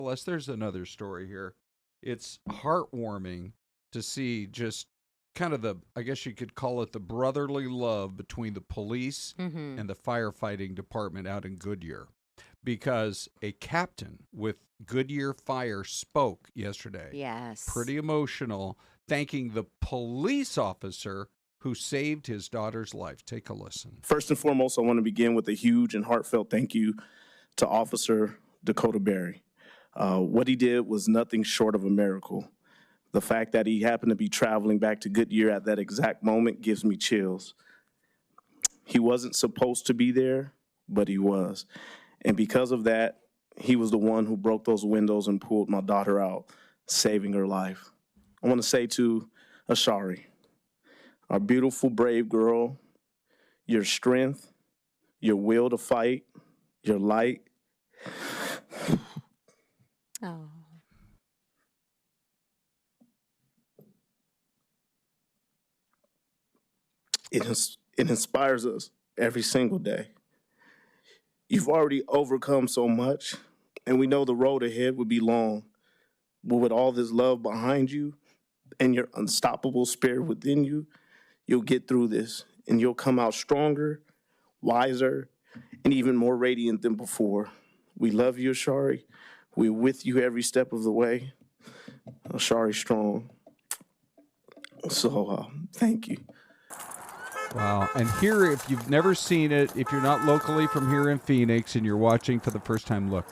Celeste, there's another story here. It's heartwarming to see just kind of I guess you could call it the brotherly love between the police and the firefighting department out in Goodyear. Because a captain with Goodyear Fire spoke yesterday. Yes. Pretty emotional, thanking the police officer who saved his daughter's life. Take a listen. First and foremost, I want to begin with a huge and heartfelt thank you to Officer Dakota Berry. What he did was nothing short of a miracle. The fact that he happened to be traveling back to Goodyear at that exact moment gives me chills. He wasn't supposed to be there, but he was. And because of that, he was the one who broke those windows and pulled my daughter out, saving her life. I want to say to Ashari, our beautiful, brave girl, your strength, your will to fight, your light. Oh. It inspires us every single day. You've already overcome so much, and we know the road ahead would be long. But with all this love behind you and your unstoppable spirit within you, you'll get through this, and you'll come out stronger, wiser, and even more radiant than before. We love you, Ashari. We're with you every step of the way. Ashari strong. So, thank you. Wow. And here, if you've never seen it, if you're not locally from here in Phoenix and you're watching for the first time, look.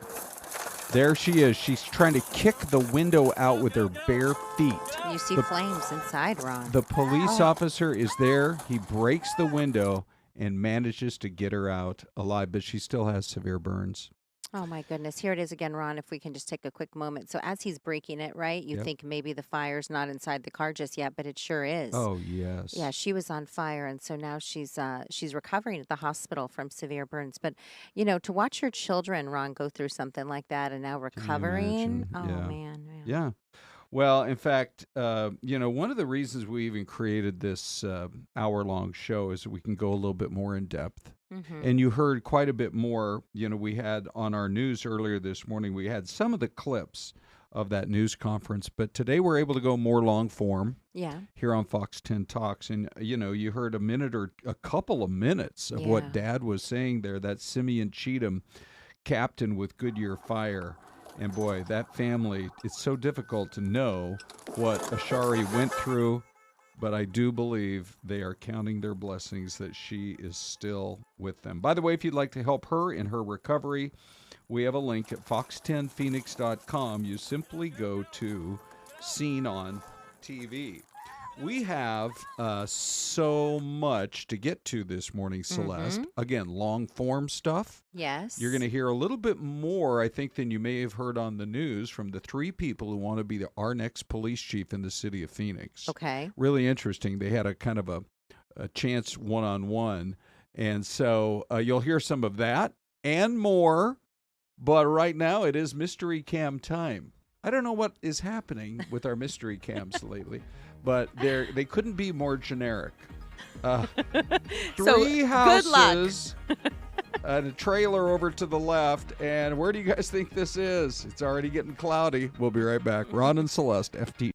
There she is. She's trying to kick the window out with her bare feet. You see flames inside, Ron. The police officer is there. He breaks the window and manages to get her out alive, but she still has severe burns. Oh, my goodness. Here it is again, Ron, if we can just take a quick moment. So as he's breaking it, right, you think maybe the fire's not inside the car just yet, but it sure is. Oh, yes. Yeah, she was on fire, and so now she's recovering at the hospital from severe burns. But, to watch your children, Ron, go through something like that and now recovering, man. Yeah. Well, in fact, one of the reasons we even created this hour-long show is we can go a little bit more in depth. Mm-hmm. And you heard quite a bit more. We had on our news earlier this morning, we had some of the clips of that news conference, but today we're able to go more long form here on Fox 10 Talks. And, you heard a minute or a couple of minutes of what Dad was saying there, that Simeon Cheatham captain with Goodyear Fire. And boy, that family, it's so difficult to know what Ashari went through, but I do believe they are counting their blessings that she is still with them. By the way, if you'd like to help her in her recovery, we have a link at fox10phoenix.com. You simply go to Seen on TV. We have so much to get to this morning, Celeste. Again, long form stuff. Yes. You're going to hear a little bit more, I think, than you may have heard on the news from the three people who want to be our next police chief in the city of Phoenix. Okay. Really interesting. They had a kind of a chance one-on-one. And so you'll hear some of that and more. But right now it is Mystery Cam time. I don't know what is happening with our mystery cams lately, but they couldn't be more generic. Three houses and a trailer over to the left. And where do you guys think this is? It's already getting cloudy. We'll be right back. Ron and Celeste, FT.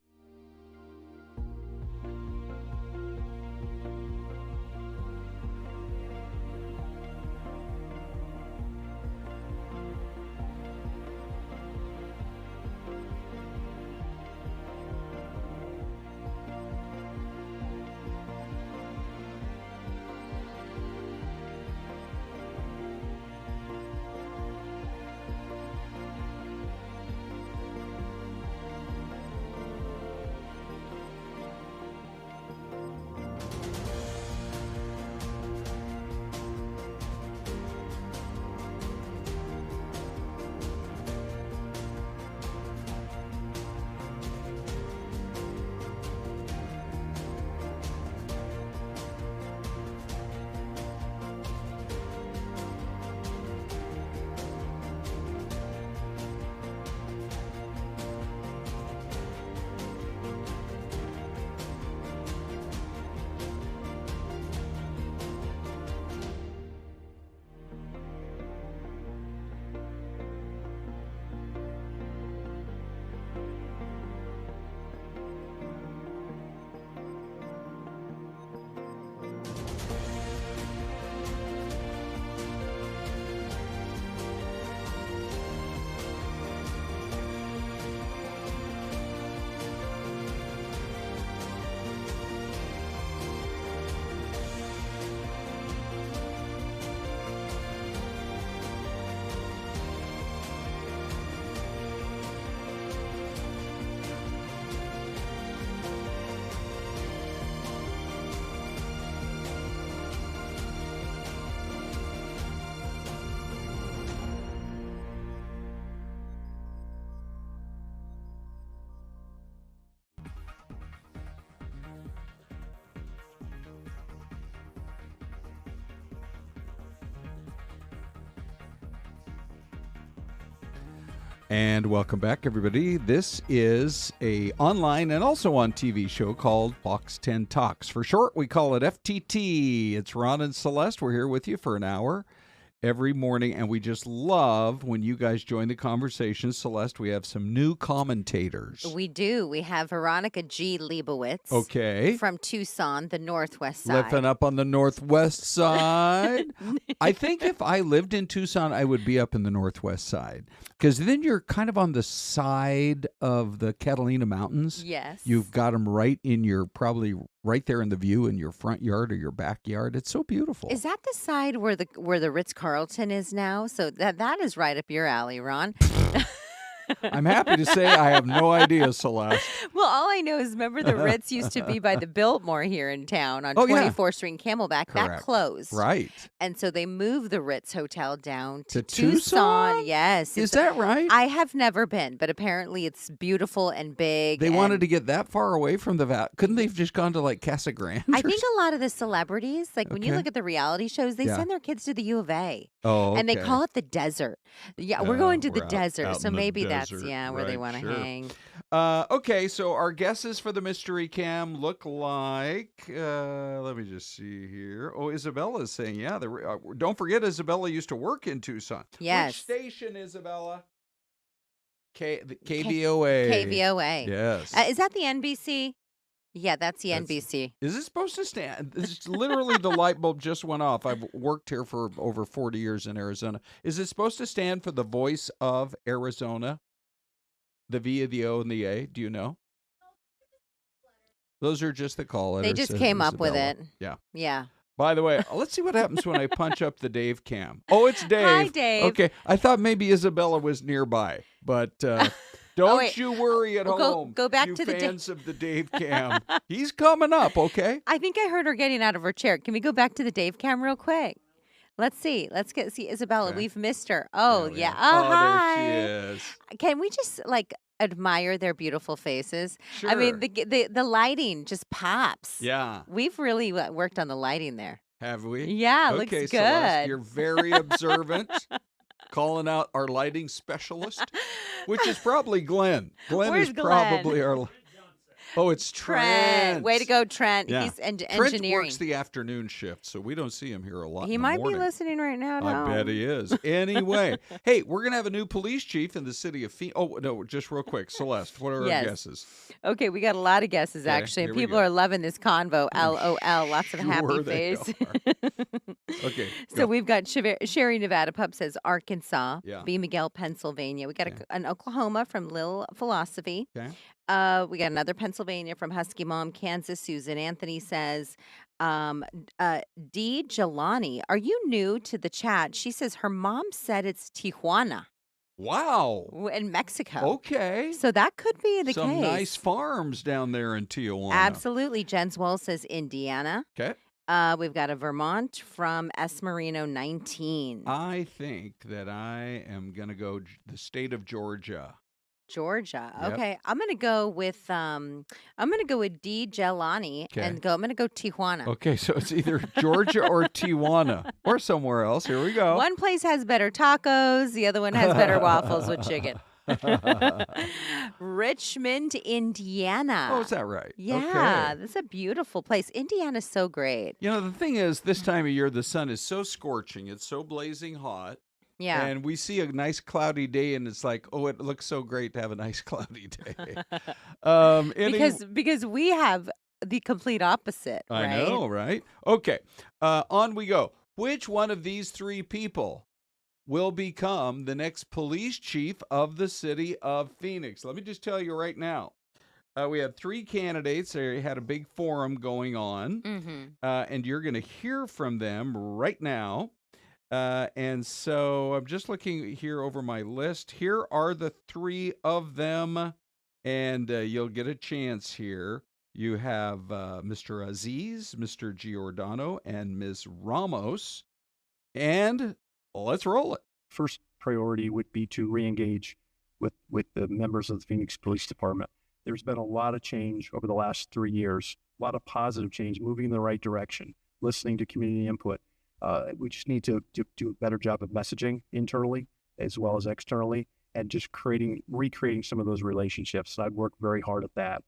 And welcome back, everybody. This is a online and also on TV show called Fox 10 Talks. For short, we call it FTT. It's Ron and Syleste. We're here with you for an hour every morning, and we just love when you guys join the conversation. Syleste, we have some new commentators. We do. We have Veronica G. Leibowitz. Okay. From Tucson, the Northwest side. Living up on the Northwest side. I think if I lived in Tucson, I would be up in the Northwest side. Because then you're kind of on the side of the Catalina Mountains. Yes. You've got them right in your, probably right there in the view in your front yard or your backyard. It's so beautiful. Is that the side where the Ritz-Carlton is now? So that is right up your alley, Ron. I'm happy to say I have no idea, Syleste. Well, all I know is, remember the Ritz used to be by the Biltmore here in town on 24th Street and Camelback. Correct. That closed. Right. And so they moved the Ritz Hotel down to Tucson? Yes. Is that right? I have never been, but apparently it's beautiful and big. They wanted to get that far away from the valley. Couldn't they have just gone to like Casa Grande? I think a lot of the celebrities, like when you look at the reality shows, they send their kids to the U of A. Oh, okay. And they call it the desert. Yeah, we're going to the desert. out so in the maybe that's, desert. where they Right, want to sure. hang. Okay, so our guesses for the mystery cam look like, let me just see here. Oh, Isabella's saying, don't forget Isabella used to work in Tucson. Yes. Which station, Isabella? KVOA. KVOA. Yes. Is that the NBC? Yeah, that's the NBC. Is it supposed to stand? It's literally the light bulb just went off. I've worked here for over 40 years in Arizona. Is it supposed to stand for the voice of Arizona? The V, the O, and the A. Do you know? Those are just the call letters. They just came up with it. Yeah. Yeah. By the way, let's see what happens when I punch up the Dave cam. Oh, it's Dave. Hi, Dave. Okay. I thought maybe Isabella was nearby, but don't you worry at home. Go back you to the fans of the Dave cam. He's coming up, okay? I think I heard her getting out of her chair. Can we go back to the Dave cam real quick? Let's see. Let's see Isabella. Okay. We've missed her. Oh, yeah. Oh, hi. there she is. Can we just admire their beautiful faces? Sure. I mean, the lighting just pops. Yeah. We've really worked on the lighting there. Have we? Yeah, it okay, looks Syleste, good. you're very observant. Calling out our lighting specialist, which is probably Glenn. Where's is Glenn? probably our. Oh, it's Trent. Way to go, Trent. Yeah. He's engineering. Trent works the afternoon shift, so we don't see him here a lot. He in the might morning. be listening right now. I bet he is. Anyway, hey, we're going to have a new police chief in the city of Phoenix. Oh, no, just real quick. Syleste, what are our guesses? Okay, we got a lot of guesses, Okay, actually. here we People go. are loving this convo. LOL. Lots of happy Sure they face. Okay. So go. we've got Sherry Nevada Pup says Arkansas. Yeah. B. Miguel, Pennsylvania. We got an Oklahoma from Lil Philosophy. Okay. We got another Pennsylvania from Husky Mom, Kansas. Susan Anthony says, D. Jelani, are you new to the chat? She says her mom said it's Tijuana Wow. in Mexico. Okay. So that could be the Some case. nice farms down there in Tijuana. Absolutely. Jens Wells says Indiana. Okay. We've got a Vermont from S. Marino 19. I think that I am going to go the state of Georgia. Georgia. Yep. Okay. I'm gonna go with D. Jelani I'm gonna go Tijuana. Okay, so it's either Georgia or Tijuana or somewhere else. Here we go. One place has better tacos, the other one has better waffles with chicken. Richmond, Indiana. Oh, is that right? Yeah, Okay. that's a beautiful place. Indiana's so great. You know, the thing is, this time of year, the sun is so scorching. It's so blazing hot. Yeah. And we see a nice cloudy day, and it's like, oh, it looks so great to have a nice cloudy day. Because we have the complete opposite, right? I know, right? Okay, on we go. Which one of these three people will become the next police chief of the city of Phoenix? Let me just tell you right now. We had three candidates. They had a big forum going on, and you're going to hear from them right now. And so I'm just looking here over my list. Here are the three of them, and you'll get a chance here. You have Mr. Aziz, Mr. Giordano, and Ms. Ramos. And let's roll it. First priority would be to re-engage with the members of the Phoenix Police Department. There's been a lot of change over the last 3 years, a lot of positive change, moving in the right direction, listening to community input. We just need to do a better job of messaging internally as well as externally. and just recreating some of those relationships. And I'd work very hard at that.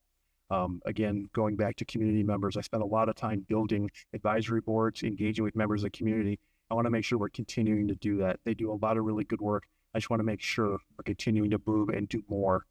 Again, going back to community members, I spent a lot of time building advisory boards, engaging with members of the community. I want to make sure we're continuing to do that. They do a lot of really good work. I just want to make sure we're continuing to move and do more.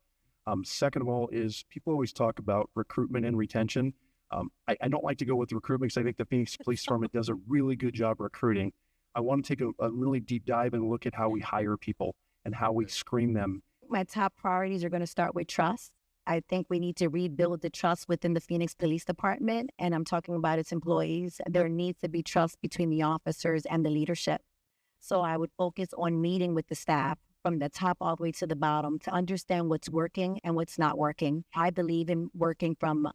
Second of all is people always talk about recruitment and retention. I don't like to go with recruitment because I think the Phoenix Police Department does a really good job recruiting. I want to take a really deep dive and look at how we hire people and how we screen them. My top priorities are going to start with trust. I think we need to rebuild the trust within the Phoenix Police Department, and I'm talking about its employees. There needs to be trust between the officers and the leadership. So I would focus on meeting with the staff from the top all the way to the bottom to understand what's working and what's not working. I believe in working from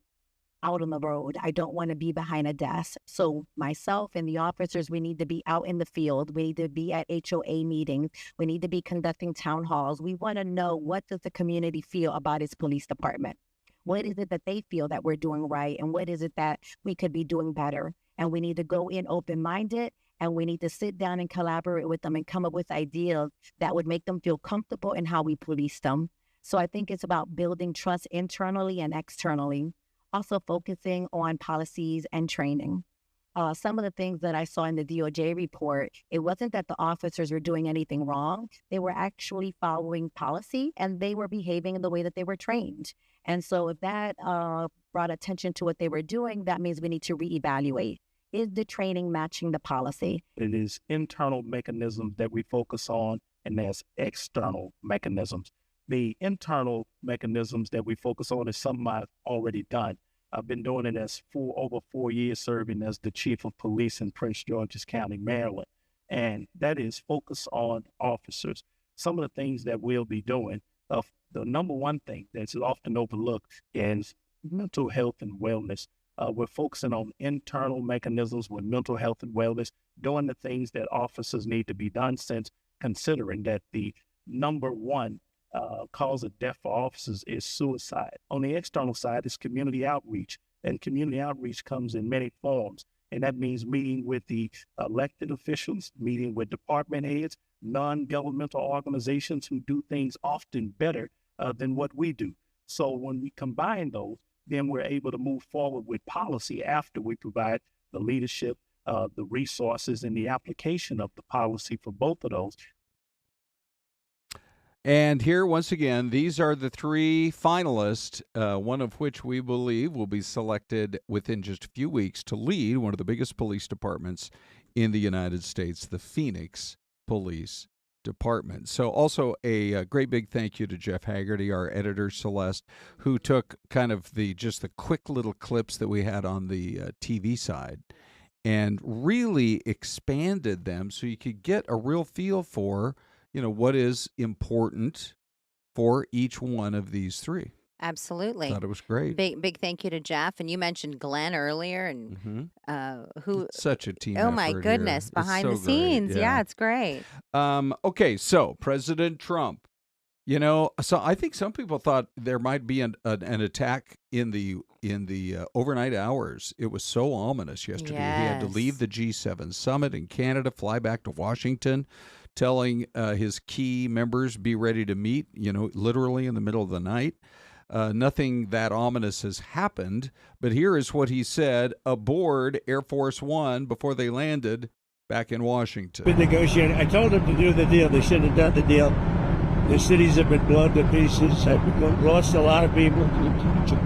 out on the road. I don't want to be behind a desk. So myself and the officers, we need to be out in the field. We need to be at HOA meetings. We need to be conducting town halls. We want to know, what does the community feel about its police department? What is it that they feel that we're doing right? And what is it that we could be doing better? And we need to go in open-minded, and we need to sit down and collaborate with them and come up with ideas that would make them feel comfortable in how we police them. So I think it's about building trust internally and externally. Also focusing on policies and training. Some of the things that I saw in the DOJ report, it wasn't that the officers were doing anything wrong. They were actually following policy, and they were behaving in the way that they were trained. And so if that brought attention to what they were doing, that means we need to reevaluate. Is the training matching the policy? It is internal mechanisms that we focus on, and there's external mechanisms. The internal mechanisms that we focus on is something I've already done. I've been doing it over 4 years serving as the chief of police in Prince George's County, Maryland. And that is focus on officers. Some of the things that we'll be doing, the number one thing that's often overlooked is mental health and wellness. We're focusing on internal mechanisms with mental health and wellness, doing the things that officers need to be done, since considering that the number one cause of death for officers is suicide. On the external side is community outreach, and community outreach comes in many forms, and that means meeting with the elected officials, meeting with department heads, non-governmental organizations who do things often better than what we do. So when we combine those, then we're able to move forward with policy after we provide the leadership, the resources, and the application of the policy for both of those. And here, once again, these are the three finalists, one of which we believe will be selected within just a few weeks to lead one of the biggest police departments in the United States, the Phoenix Police Department. So also a great big thank you to Jeff Haggerty, our editor, Syleste, who took kind of the quick little clips that we had on the TV side and really expanded them so you could get a real feel for what is important for each one of these three. Absolutely. Thought it was great. Big thank you to Jeff. And you mentioned Glenn earlier, and who such a team. Oh my goodness, here. behind the scenes, yeah, it's great. Okay, so President Trump. So I think some people thought there might be an attack in the overnight hours. It was so ominous yesterday. Yes. He had to leave the G7 summit in Canada, fly back to Washington, telling his key members, be ready to meet, literally in the middle of the night. Nothing that ominous has happened, but here is what he said aboard Air Force One before they landed back in Washington. Been negotiating. I told them to do the deal. They shouldn't have done the deal. The cities have been blown to pieces. I've lost a lot of people.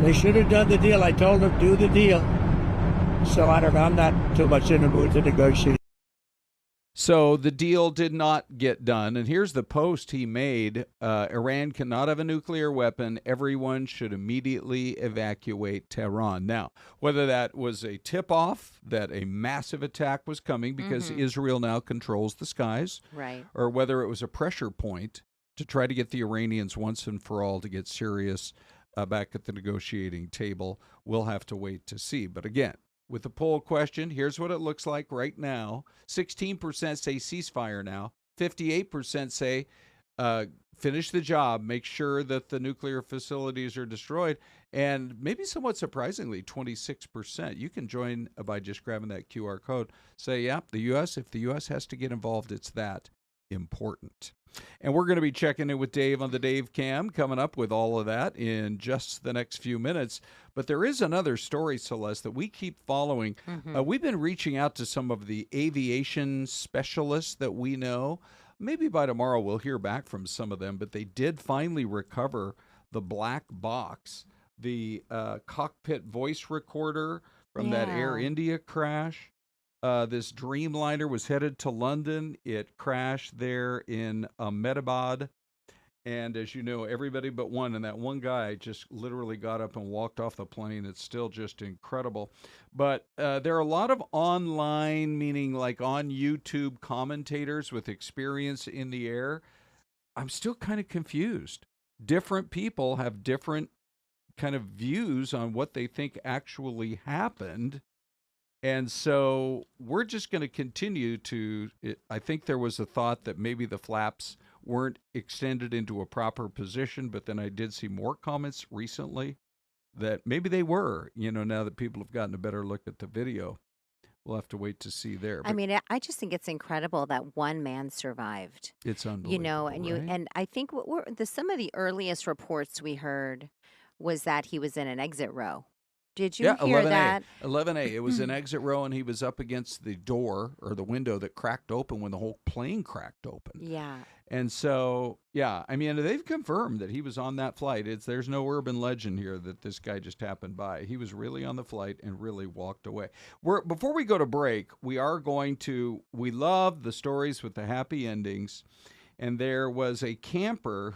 They should have done the deal. I told them, do the deal. So I don't know. I'm not too much in the mood to negotiate. So the deal did not get done. And here's the post he made. Iran cannot have a nuclear weapon. Everyone should immediately evacuate Tehran. Now, whether that was a tip-off that a massive attack was coming because Israel now controls the skies, right, or whether it was a pressure point to try to get the Iranians once and for all to get serious back at the negotiating table, we'll have to wait to see. But again, with the poll question, here's what it looks like right now. 16% say ceasefire now. 58% say finish the job, make sure that the nuclear facilities are destroyed. And maybe somewhat surprisingly, 26%. You can join by just grabbing that QR code. Say, yeah, if the U.S. has to get involved, it's that important. And we're going to be checking in with Dave on the Dave Cam, coming up with all of that in just the next few minutes. But there is another story, Celeste, that we keep following. We've been reaching out to some of the aviation specialists that we know. Maybe by tomorrow we'll hear back from some of them, but they did finally recover the black box, the cockpit voice recorder from that Air India crash. This Dreamliner was headed to London. It crashed there in Ahmedabad. And as you know, everybody but one, and that one guy just literally got up and walked off the plane. It's still just incredible. But there are a lot of online, meaning like on YouTube commentators with experience in the air. I'm still kind of confused. Different people have different kind of views on what they think actually happened. And so we're just going to continue to, I think there was a thought that maybe the flaps weren't extended into a proper position, but then I did see more comments recently that maybe they were, now that people have gotten a better look at the video. We'll have to wait to see there. I mean, I just think it's incredible that one man survived. It's unbelievable, and I think some of the earliest reports we heard was that he was in an exit row. Did you hear 11A, that? 11A. It was an exit row, and he was up against the door or the window that cracked open when the whole plane cracked open. Yeah. And so, I mean, they've confirmed that he was on that flight. There's no urban legend here that this guy just happened by. He was really on the flight and really walked away. Before we go to break, we love the stories with the happy endings. And there was a camper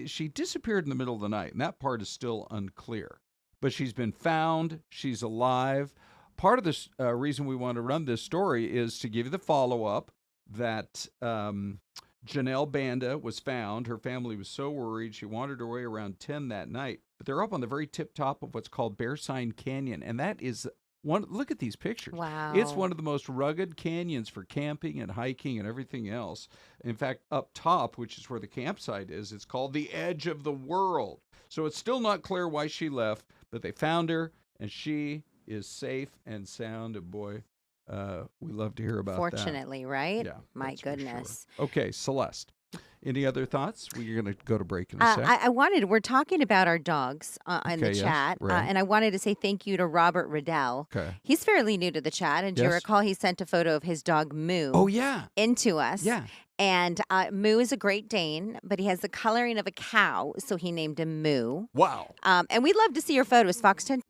she disappeared in the middle of the night, and that part is still unclear. But she's been found. She's alive. Part of this reason we want to run this story is to give you the follow-up that Janelle Banda was found. Her family was so worried. She wandered her way around 10 that night. But they're up on the very tip top of what's called Bear Sign Canyon. And that is look at these pictures. Wow. It's one of the most rugged canyons for camping and hiking and everything else. In fact, up top, which is where the campsite is, it's called the Edge of the World. So it's still not clear why she left, but they found her, and she is safe and sound. And boy, we love to hear about that. Fortunately, right? Yeah. My goodness. Sure. Okay, Celeste. Any other thoughts? We're going to go to break in a sec. We're talking about our dogs in the chat, right. and I wanted to say thank you to Robert Riddell. Okay. He's fairly new to the chat, and do you recall he sent a photo of his dog Moo? Oh, yeah. Into us. Yeah. And Moo is a Great Dane, but he has the coloring of a cow, so he named him Moo. Wow. And we'd love to see your photos, Fox 10.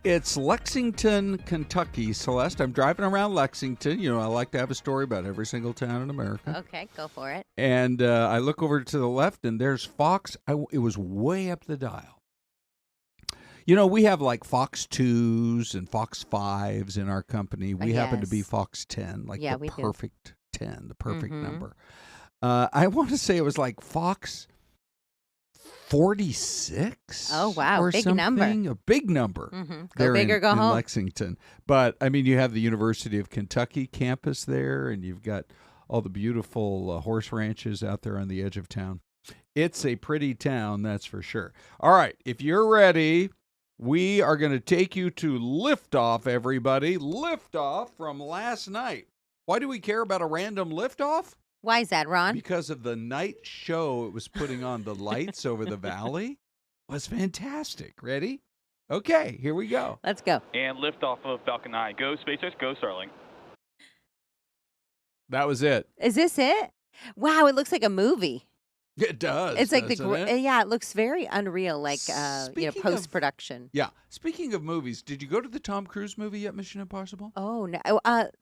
It's Lexington, Kentucky. Celeste, I'm driving around Lexington. You know, I like to have a story about every single town in America. Okay, go for it. And I look over to the left, and there's Fox. It was way up the dial. You know, we have like Fox 2s and Fox 5s in our company. We happen to be Fox 10, like the perfect 10, the perfect number. I want to say it was like Fox 46. Oh, wow. Or big something. number. A big number. Go big or go in home. Lexington. But, I mean, you have the University of Kentucky campus there, and you've got all the beautiful horse ranches out there on the edge of town. It's a pretty town, that's for sure. All right, if you're ready, we are going to take you to Liftoff, everybody. Liftoff from last night. Why do we care about a random liftoff? Why is that, Ron? Because of the night show it was putting on, the lights over the valley. Was fantastic. Ready? Okay, here we go. Let's go. And liftoff of Falcon 9. Go SpaceX, go Starlink. That was it. Is this it? Wow, it looks like a movie. It does. It's like it looks very unreal, like post-production. Yeah. Speaking of movies, did you go to the Tom Cruise movie yet, Mission Impossible? Oh, no.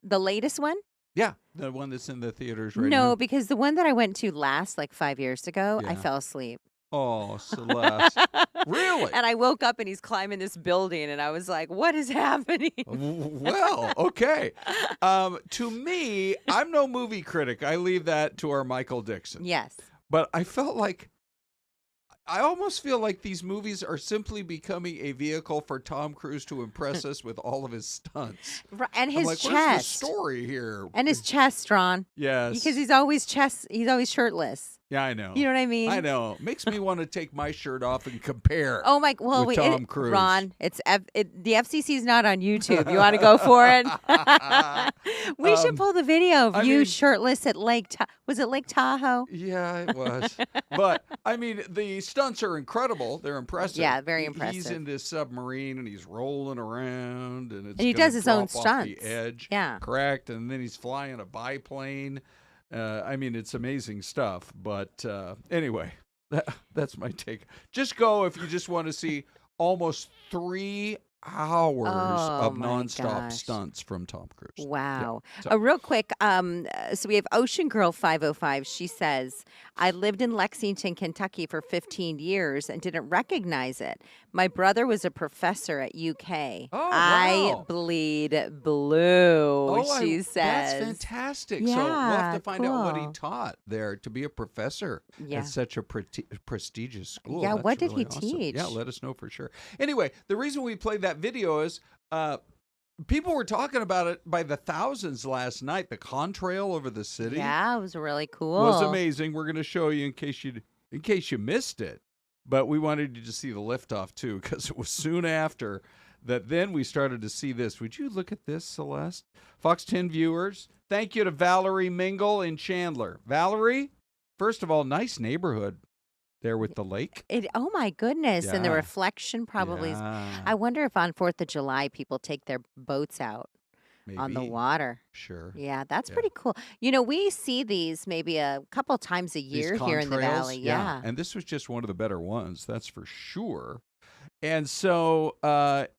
The latest one? Yeah, the one that's in the theaters right No, now. because the one that I went to last, like 5 years ago, I fell asleep. Oh, Celeste. Really? And I woke up and he's climbing this building, and I was like, what is happening? Well, okay. To me, I'm no movie critic. I leave that to our Michael Dixon. Yes. But I almost feel like these movies are simply becoming a vehicle for Tom Cruise to impress us with all of his stunts. And his like, chest. Where's the story here? And his chest, Ron. Yes. Because he's always shirtless. Yeah, I know. You know what I mean? I know. Makes me want to take my shirt off and compare. Oh my! Well, with Tom Cruise. Ron, the FCC's not on YouTube. You want to go for it? We should pull the video of you shirtless at was it Lake Tahoe? Yeah, it was. But I mean, the stunts are incredible. They're impressive. Yeah, very impressive. He's in this submarine and he's rolling around, and he does his own stunts. Off the edge. Yeah, correct. And then he's flying a biplane. I mean, it's amazing stuff. But anyway, that's my take. Just go if you just want to see almost 3 hours of nonstop stunts from Tom Cruise. Wow. Yeah, so. Real quick, so we have Ocean Girl 505. She says, I lived in Lexington, Kentucky for 15 years and didn't recognize it. My brother was a professor at UK. Oh, I bleed blue, she says. That's fantastic. Yeah, so we'll have to find out what he cool. taught there to be a professor at such a prestigious school. Yeah, That's what did really he awesome. teach? Yeah, let us know for sure. Anyway, the reason we played that video is people were talking about it by the thousands last night. The contrail over the city. Yeah, it was really cool. Was amazing. We're going to show you in case you missed it. But we wanted you to see the liftoff too, because it was soon after that then we started to see this. Would you look at this, Celeste? Fox 10 viewers, thank you to Valerie Mingle in Chandler. Valerie, first of all, nice neighborhood there with the lake. Oh my goodness. And the Yeah. reflection probably is. Yeah. I wonder if on 4th of July people take their boats out on the Maybe. water. Sure. Yeah, that's Yeah. pretty cool. You know, we see these maybe a couple times a These year here in the contrails, valley. Yeah. And this was just one of the better ones, that's for sure. And so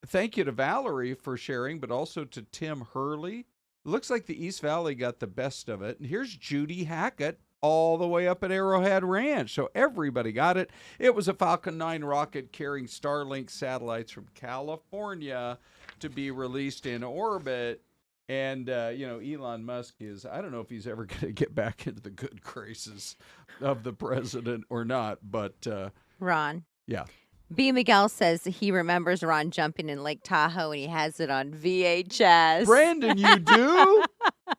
thank you to Valerie for sharing, but also to Tim Hurley. It looks like the East Valley got the best of it. And here's Judy Hackett all the way up at Arrowhead Ranch. So everybody got it. It was a Falcon 9 rocket carrying Starlink satellites from California to be released in orbit. And, Elon Musk I don't know if he's ever going to get back into the good graces of the president or not, but Ron. yeah. B. Miguel says he remembers Ron jumping in Lake Tahoe and he has it on VHS. Brandon, you do?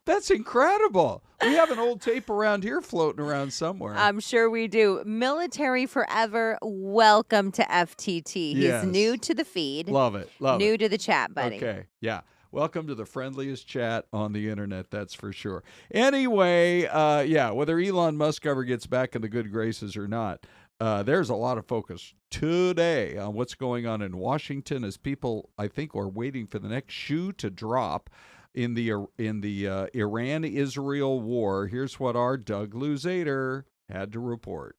That's incredible. We have an old tape around here floating around somewhere. I'm sure we do. Military Forever, welcome to FTT. Yes. He's new to the feed. Love it. New to the chat, buddy. Okay. Yeah. Welcome to the friendliest chat on the internet, that's for sure. Anyway, whether Elon Musk ever gets back in the good graces or not, there's a lot of focus today on what's going on in Washington as people, I think, are waiting for the next shoe to drop in the Iran-Israel war. Here's what our Doug Luzader had to report.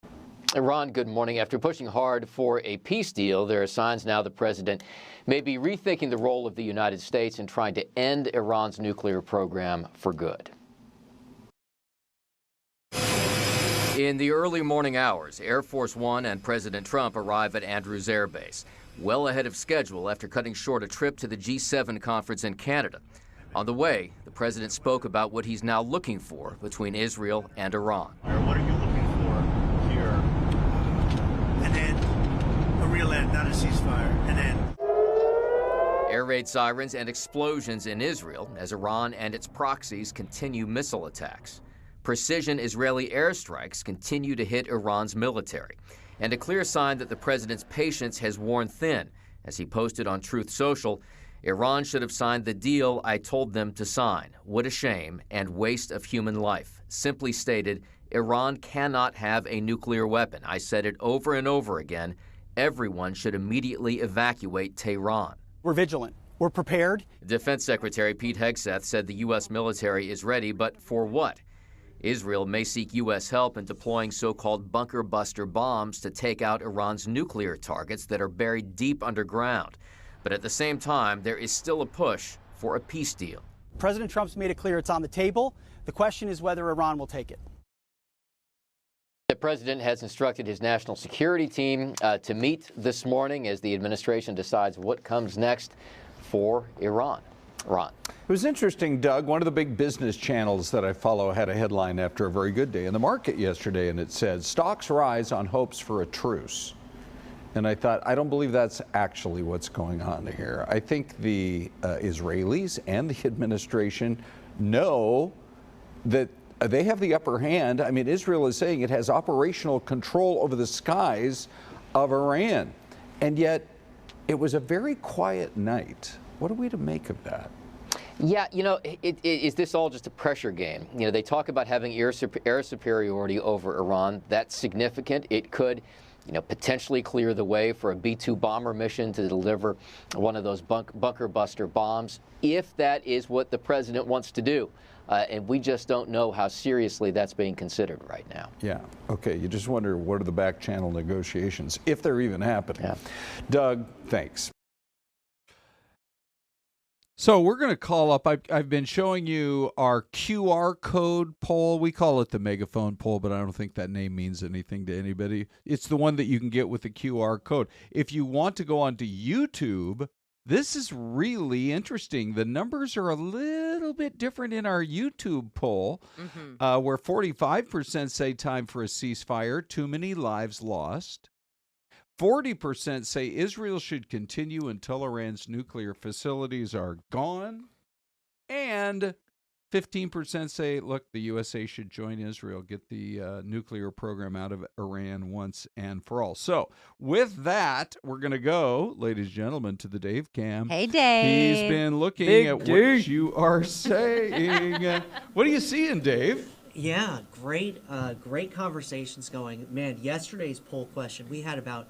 Ron, good morning. After pushing hard for a peace deal, there are signs now the president may be rethinking the role of the United States in trying to end Iran's nuclear program for good. In the early morning hours, Air Force One and President Trump arrive at Andrews Air Base, well ahead of schedule after cutting short a trip to the G7 conference in Canada. On the way, the president spoke about what he's now looking for between Israel and Iran. What are you looking for here? And then a real end, not a ceasefire. And then Air raid sirens and explosions in Israel as Iran and its proxies continue missile attacks. Precision Israeli airstrikes continue to hit Iran's military, and a clear sign that the president's patience has worn thin. As he posted on Truth Social, Iran should have signed the deal I told them to sign. What a shame and waste of human life. Simply stated, Iran cannot have a nuclear weapon. I said it over and over again. Everyone should immediately evacuate Tehran. We're vigilant. We're prepared. Defense Secretary Pete Hegseth said the U.S. military is ready, but for what? Israel may seek U.S. help in deploying so-called bunker buster bombs to take out Iran's nuclear targets that are buried deep underground. But at the same time, there is still a push for a peace deal. President Trump's made it clear it's on the table. The question is whether Iran will take it. The president has instructed his national security team to meet this morning as the administration decides what comes next for Iran. Ron. It was interesting, Doug. One of the big business channels that I follow had a headline after a very good day in the market yesterday, and it said, stocks rise on hopes for a truce. And I thought, I don't believe that's actually what's going on here. I think the Israelis and the administration know that they have the upper hand. I mean, Israel is saying it has operational control over the skies of Iran. And yet, it was a very quiet night. What are we to make of that? Yeah, you know, is this all just a pressure game? You know, they talk about having air superiority over Iran. That's significant. It could, you know, potentially clear the way for a B-2 bomber mission to deliver one of those bunker buster bombs, if that is what the president wants to do. And we just don't know how seriously that's being considered right now. Yeah. Okay. You just wonder, what are the back channel negotiations, if they're even happening? Yeah. Doug, thanks. So we're going to call up, I've been showing you our QR code poll. We call it the megaphone poll, but I don't think that name means anything to anybody. It's the one that you can get with the QR code. If you want to go onto YouTube, this is really interesting. The numbers are a little bit different in our YouTube poll, where 45% say time for a ceasefire, too many lives lost. 40% say Israel should continue until Iran's nuclear facilities are gone. And 15% say, look, the USA should join Israel, get the nuclear program out of Iran once and for all. So with that, we're going to go, ladies and gentlemen, to the Dave Cam. Hey, Dave. He's been looking at what you are saying. What are you seeing, Dave? Yeah, great conversations going. Man, yesterday's poll question, we had about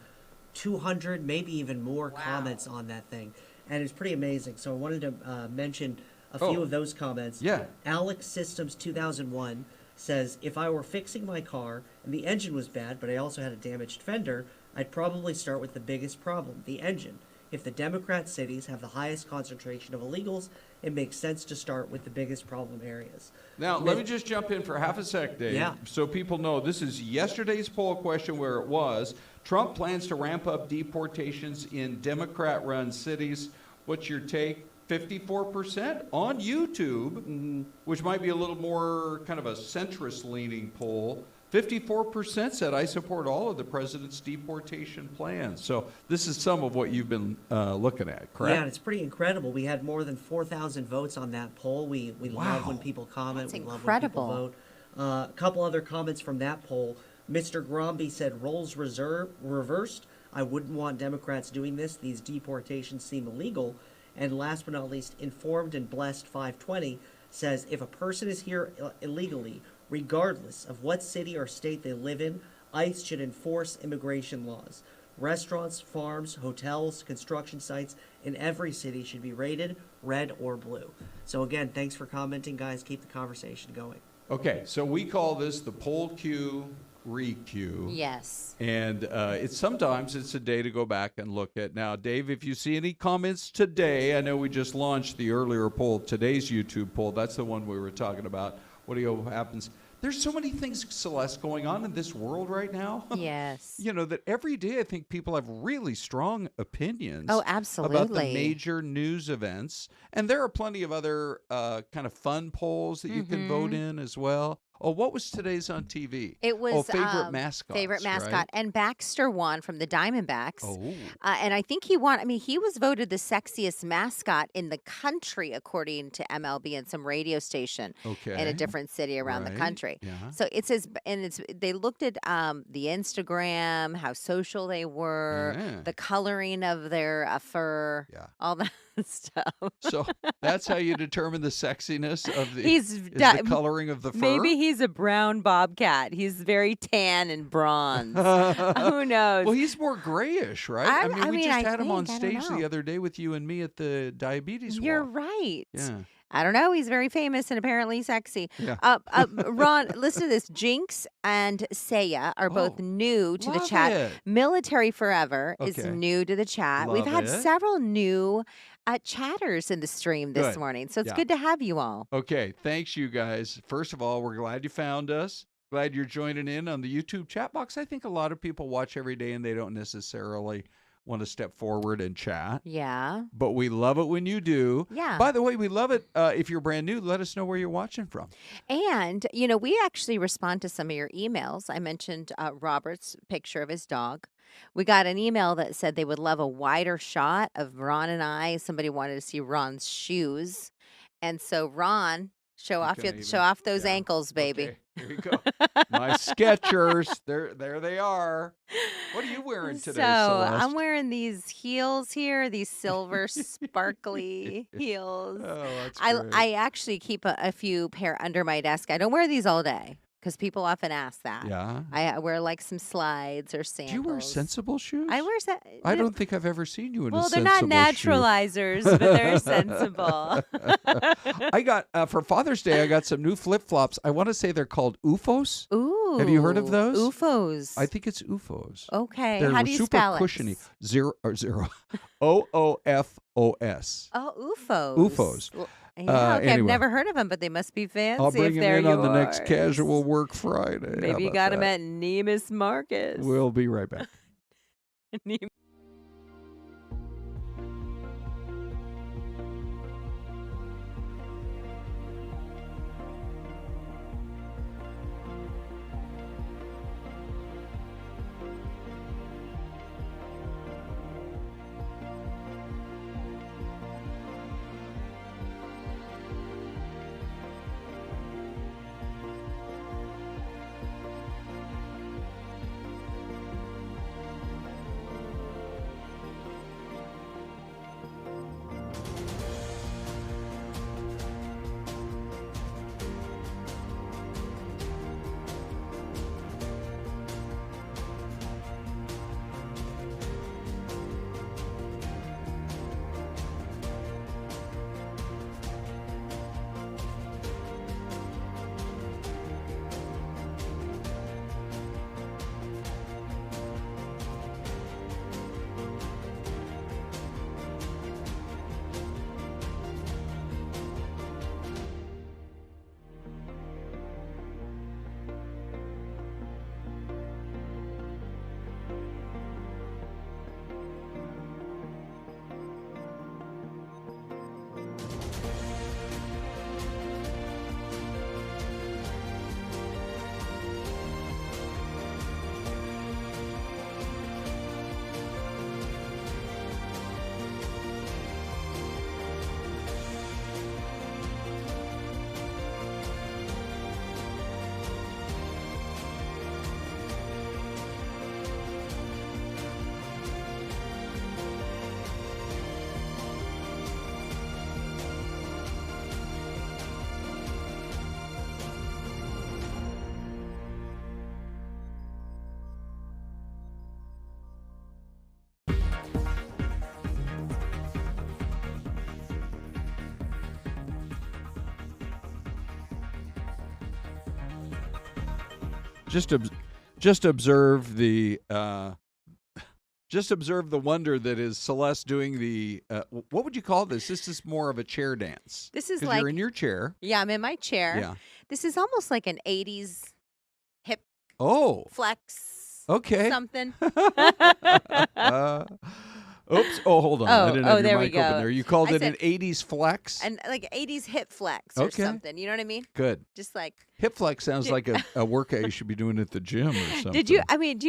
200, maybe even more comments on that thing. And it's pretty amazing. So I wanted to mention a few of those comments. Yeah. Alex Systems 2001 says, if I were fixing my car and the engine was bad, but I also had a damaged fender, I'd probably start with the biggest problem, the engine. If the Democrat cities have the highest concentration of illegals, it makes sense to start with the biggest problem areas. Now, let me just jump in for half a sec, Dave, so people know this is yesterday's poll question where it was, Trump plans to ramp up deportations in Democrat-run cities. What's your take? 54% on YouTube, which might be a little more kind of a centrist-leaning poll. 54% said, I support all of the president's deportation plans. So this is some of what you've been looking at, correct? Yeah, and it's pretty incredible. We had more than 4,000 votes on that poll. We love when people comment. That's we incredible. love when people vote. A couple other comments from that poll. Mr. Gromby said, roles reversed. I wouldn't want Democrats doing this. These deportations seem illegal. And last but not least, Informed and Blessed 520 says, if a person is here illegally, regardless of what city or state they live in, ICE should enforce immigration laws. Restaurants, farms, hotels, construction sites in every city should be rated red or blue. So again, thanks for commenting, guys. Keep the conversation going. Okay, so we call this the poll Q Re-Q. Yes. And sometimes it's a day to go back and look at. Now, Dave, if you see any comments today, I know we just launched the earlier poll, today's YouTube poll. That's the one we were talking about. What do you hope happens? There's so many things, Celeste, going on in this world right now. Yes. That every day I think people have really strong opinions. Oh, absolutely. About the major news events. And there are plenty of other kind of fun polls that you can vote in as well. Oh, what was today's on TV? It was favorite mascot. Favorite mascot. Right? And Baxter won from the Diamondbacks. Oh. And I think he won. I mean, he was voted the sexiest mascot in the country, according to MLB and some radio station in a different city around the country. Yeah. So it says, and they looked at the Instagram, how social they were, the coloring of their fur, all that stuff. So that's how you determine the sexiness of the, the coloring of the fur? Maybe he's a brown bobcat. He's very tan and bronze. Who knows? Well, he's more grayish, right? I mean, we just had him on I stage the other day with you and me at the diabetes You're walk. right. Yeah. I don't know. He's very famous and apparently sexy. Yeah. Ron, listen to this. Jinx and Saya are both new to the chat. It. Military Forever is new to the chat. We've had several new chatters in the stream this morning, so it's good to have you all. Okay. Thanks, you guys. First of all, we're glad you found us. Glad you're joining in on the YouTube chat box. I think a lot of people watch every day and they don't necessarily want to step forward and chat. Yeah. But we love it when you do. Yeah. By the way, we love it if you're brand new. Let us know where you're watching from. And, we actually respond to some of your emails. I mentioned Robert's picture of his dog. We got an email that said they would love a wider shot of Ron and I. Somebody wanted to see Ron's shoes. And so, Ron, show off those ankles, baby. Okay. Here you go. My Skechers. There they are. What are you wearing today, Celeste? I'm wearing these heels here, these silver sparkly heels. Oh, that's great. I actually keep a few pair under my desk. I don't wear these all day because people often ask that. Yeah. I wear like some slides or sandals. Do you wear sensible shoes? I wear I don't think I've ever seen you in a sensible they're not naturalizers, but they're sensible. I got, for Father's Day, I got some new flip-flops. I want to say they're called UFOs. Ooh. Have you heard of those? UFOs. I think it's UFOs. Okay. They're How do you super spell cushiony. it? Zero. OOFOS. Oh, UFOs. UFOs. Yeah, okay. Anyway. I've never heard of them, but they must be fancy. I'll bring if them they're in on the yours. next Casual Work Friday. Maybe you got them at Nemus Marcus. We'll be right back. just observe the wonder that is Celeste doing the what would you call this? This is more of a chair dance. This is 'Cause like you're in your chair. Yeah, I'm in my chair. Yeah. This is almost like an 80s hip Oh, flex. okay. Something. Oops. Oh, hold on. I didn't have your there we mic go. open there. You called I it said- an 80s flex? And like 80s hip flex or Okay. something. You know what I mean? Good. Just like Hip flex sounds like a workout you should be doing at the gym or something. Did you? I mean,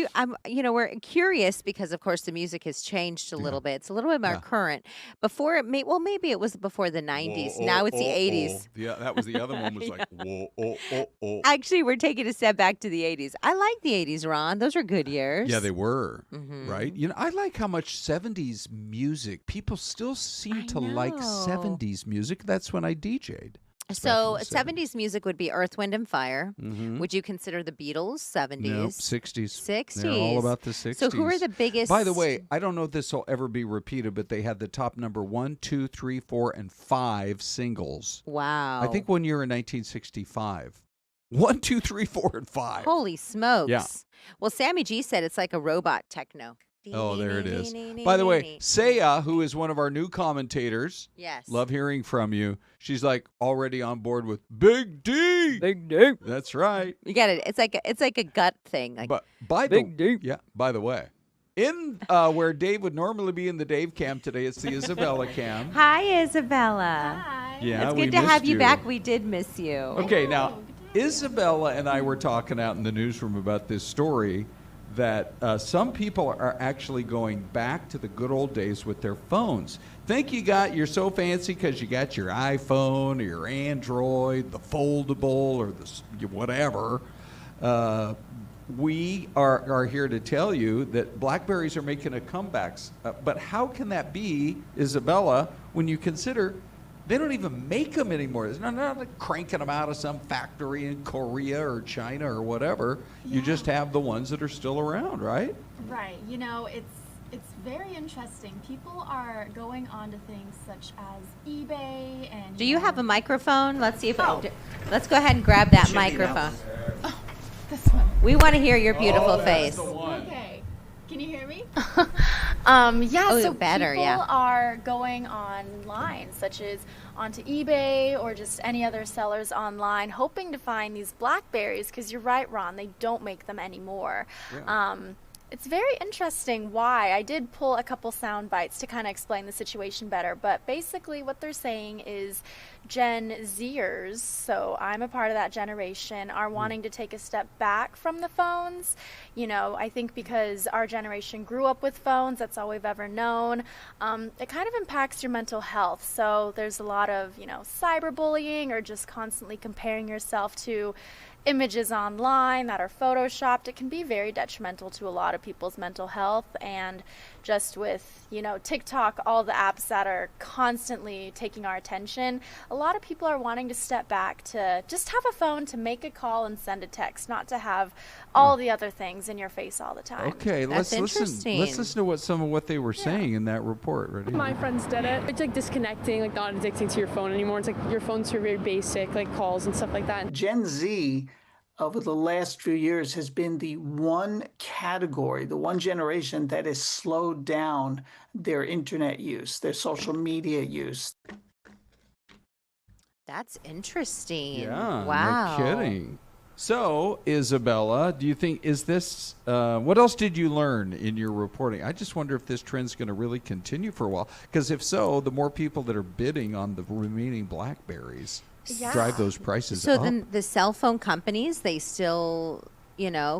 we're curious because, of course, the music has changed a little bit. It's a little bit more current. Before maybe it was before the 90s. Now it's the 80s. Yeah, that was the other one. Was like whoa. Actually, we're taking a step back to the 80s. I like the 80s, Ron. Those were good years. Yeah, they were. Right. I like how much 70s music. People still seem to like 70s music. That's when I DJ'd. So 70s music would be Earth, Wind, and Fire. Would you consider the Beatles 70s? Nope, 60s. 60s. They're all about the 60s. So who are the biggest? By the way, I don't know if this will ever be repeated, but they had the top number 1, 2, 3, 4, and 5 singles. Wow. I think one year in 1965. 1, 2, 3, 4, and 5. Holy smokes. Yeah. Well, Sammy G said it's like a robot techno. Oh, there it is. By the way, Saya, who is one of our new commentators, yes, love hearing from you. She's like already on board with Big D. Big D. That's right. You get it. It's like a gut thing. Like, but by the way, in where Dave would normally be in the Dave cam today, it's the Isabella cam. Hi, Isabella. Hi. Yeah, it's good to have you back. We did miss you. Okay, now Isabella and I were talking out in the newsroom about this story. That some people are actually going back to the good old days with their phones. You're so fancy because you got your iPhone or your Android, the foldable or the whatever. We are here to tell you that Blackberries are making a comeback. But how can that be, Isabella, when you consider they don't even make them anymore? They're not like cranking them out of some factory in Korea or China or whatever. Yeah. You just have the ones that are still around, right? Right. It's very interesting. People are going on to things such as eBay and... Do you have a microphone? Let's see if let's go ahead and grab that microphone. Oh, this one. We want to hear your beautiful face. Okay. Can you hear me? So better, people are going online, such as onto eBay or just any other sellers online, hoping to find these Blackberries, because you're right, Ron, they don't make them anymore. Yeah. It's very interesting why. I did pull a couple sound bites to kind of explain the situation better, but basically what they're saying is Gen Zers, so I'm a part of that generation, are wanting to take a step back from the phones. I think because our generation grew up with phones, that's all we've ever known. It kind of impacts your mental health. So there's a lot of, cyberbullying or just constantly comparing yourself to images online that are photoshopped. It can be very detrimental to a lot of people's mental health. And just with, TikTok, all the apps that are constantly taking our attention, a lot of people are wanting to step back to just have a phone to make a call and send a text, not to have all the other things in your face all the time. Okay, let's listen to some of what they were saying in that report. Ready? My friends did it. It's like disconnecting, like not addicting to your phone anymore. It's like your phones are very basic, like calls and stuff like that. Gen Z over the last few years has been the one category, the one generation that has slowed down their internet use, their social media use. That's interesting. Yeah, wow. No kidding. So, Isabella, do you think, is this, what else did you learn in your reporting? I just wonder if this trend's going to really continue for a while. Because if so, the more people that are bidding on the remaining Blackberries drive those prices up. So then the cell phone companies, they still,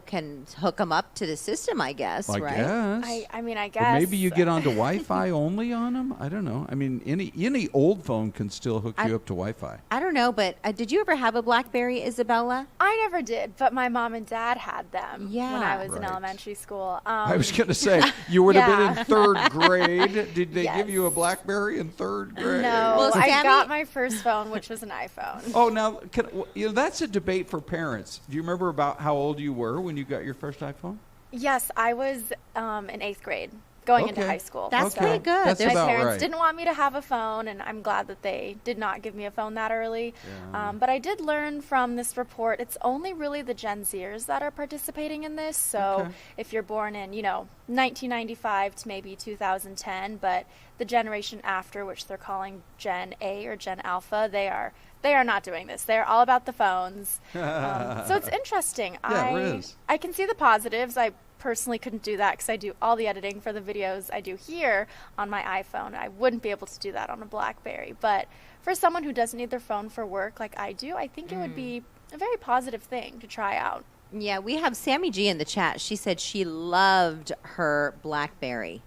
can hook them up to the system, I guess, right? Guess. I guess. Or maybe you get onto Wi-Fi only on them. I don't know. I mean, any old phone can still hook you up to Wi-Fi. I don't know, but did you ever have a Blackberry, Isabella? I never did, but my mom and dad had them when I was in elementary school. I was going to say, you would have been in third grade. Did they give you a Blackberry in third grade? No, well, I got my first phone, which was an iPhone. Oh, now, that's a debate for parents. Do you remember about how old you were when you got your first iPhone? Yes, I was in 8th grade. going into high school. That's pretty good. That's My about parents right. didn't want me to have a phone, and I'm glad that they did not give me a phone that early. Yeah. But I did learn from this report, it's only really the Gen Zers that are participating in this. So if you're born in, 1995 to maybe 2010, but the generation after, which they're calling Gen A or Gen Alpha, they are not doing this. They're all about the phones. So it's interesting. Yeah, it is. I can see the positives. I personally couldn't do that because I do all the editing for the videos I do here on my iPhone. I wouldn't be able to do that on a Blackberry. But for someone who doesn't need their phone for work like I do, I think it would be a very positive thing to try out. Yeah, we have Sammy G in the chat. She said she loved her Blackberry.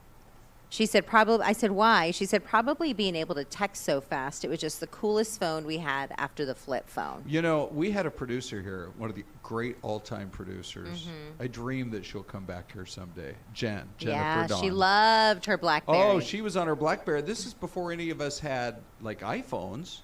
She said probably, I said, why? She said probably being able to text so fast. It was just the coolest phone we had after the flip phone. We had a producer here, one of the great all-time producers. I dream that she'll come back here someday. Jennifer Yeah, Dawn. she loved her Blackberry. Oh, she was on her Blackberry. This is before any of us had, iPhones.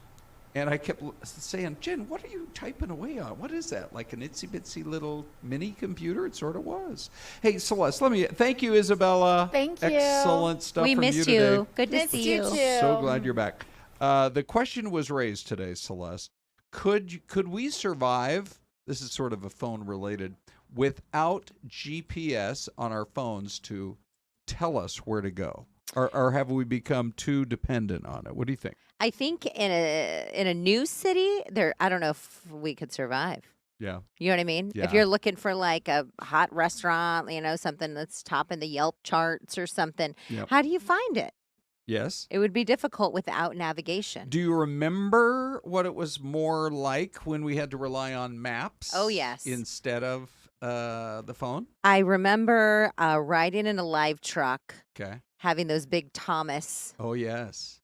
And I kept saying, Jen, what are you typing away on? What is that? Like an itsy-bitsy little mini computer? It sort of was. Hey, Celeste, thank you, Isabella. Thank you. Excellent stuff We from you missed today. you. Good to see you. Too. So glad you're back. The question was raised today, Celeste. Could we survive, this is sort of a phone-related, without GPS on our phones to tell us where to go? Or have we become too dependent on it? What do you think? I think in a new city, I don't know if we could survive. Yeah. You know what I mean? Yeah. If you're looking for like a hot restaurant, something that's topping the Yelp charts or something, how do you find it? Yes. It would be difficult without navigation. Do you remember what it was more like when we had to rely on maps? Oh, yes. Instead of the phone? I remember riding in a live truck. Okay. Having those big Thomas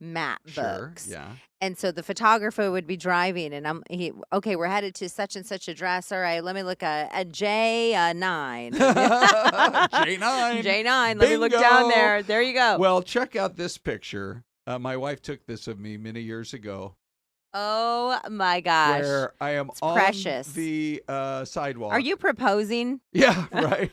map books. Yeah. And so the photographer would be driving and we're headed to such and such address. All right, let me look at J9. J9. J9. Let me look down there. There you go. Well, check out this picture. My wife took this of me many years ago. Oh my gosh. Where I am on precious. The sidewalk. Are you proposing? Yeah, right.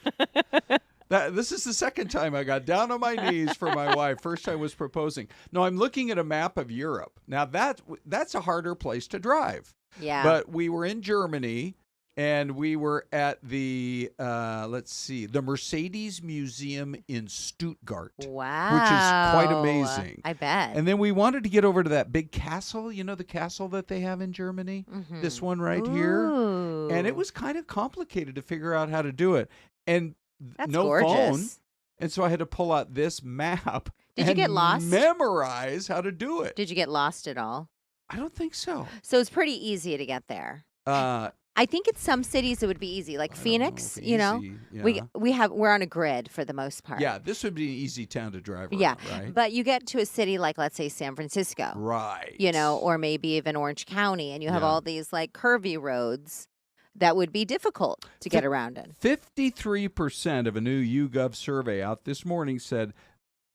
This is the second time I got down on my knees for my wife. First time was proposing. No, I'm looking at a map of Europe. Now, that's a harder place to drive. Yeah. But we were in Germany, and we were at the, the Mercedes Museum in Stuttgart. Wow. Which is quite amazing. I bet. And then we wanted to get over to that big castle, the castle that they have in Germany? Mm-hmm. This one right here. And it was kind of complicated to figure out how to do it. And that's no gorgeous. phone, and so I had to pull out this map. Did you get lost? Memorize how to do it. Did you get lost at all? I don't think so. So it's pretty easy to get there. I think in some cities it would be easy, like Phoenix. Yeah. We're on a grid for the most part. Yeah, this would be an easy town to drive around, yeah, right? But you get to a city like, let's say, San Francisco, right? Or maybe even Orange County, and you have all these like curvy roads. That would be difficult to get around in. 53% of a new YouGov survey out this morning said,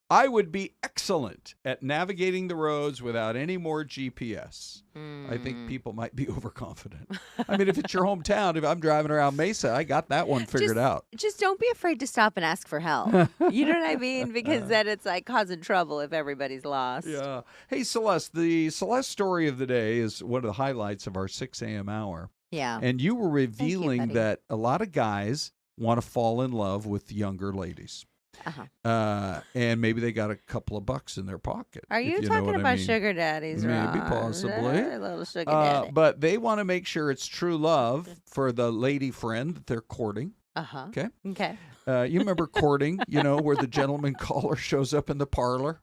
I would be excellent at navigating the roads without any more GPS. I think people might be overconfident. I mean, if it's your hometown, if I'm driving around Mesa, I got that one figured out. Just don't be afraid to stop and ask for help. You know what I mean? Because then it's like causing trouble if everybody's lost. Yeah. Hey, Celeste, the Celeste story of the day is one of the highlights of our 6 a.m. hour. Yeah. And you were revealing that a lot of guys want to fall in love with younger ladies. And maybe they got a couple of bucks in their pocket. Are you talking about sugar daddies, Maybe, Ron? possibly. A little sugar daddy. But they want to make sure it's true love for the lady friend that they're courting. Okay. Okay. You remember courting, where the gentleman caller shows up in the parlor?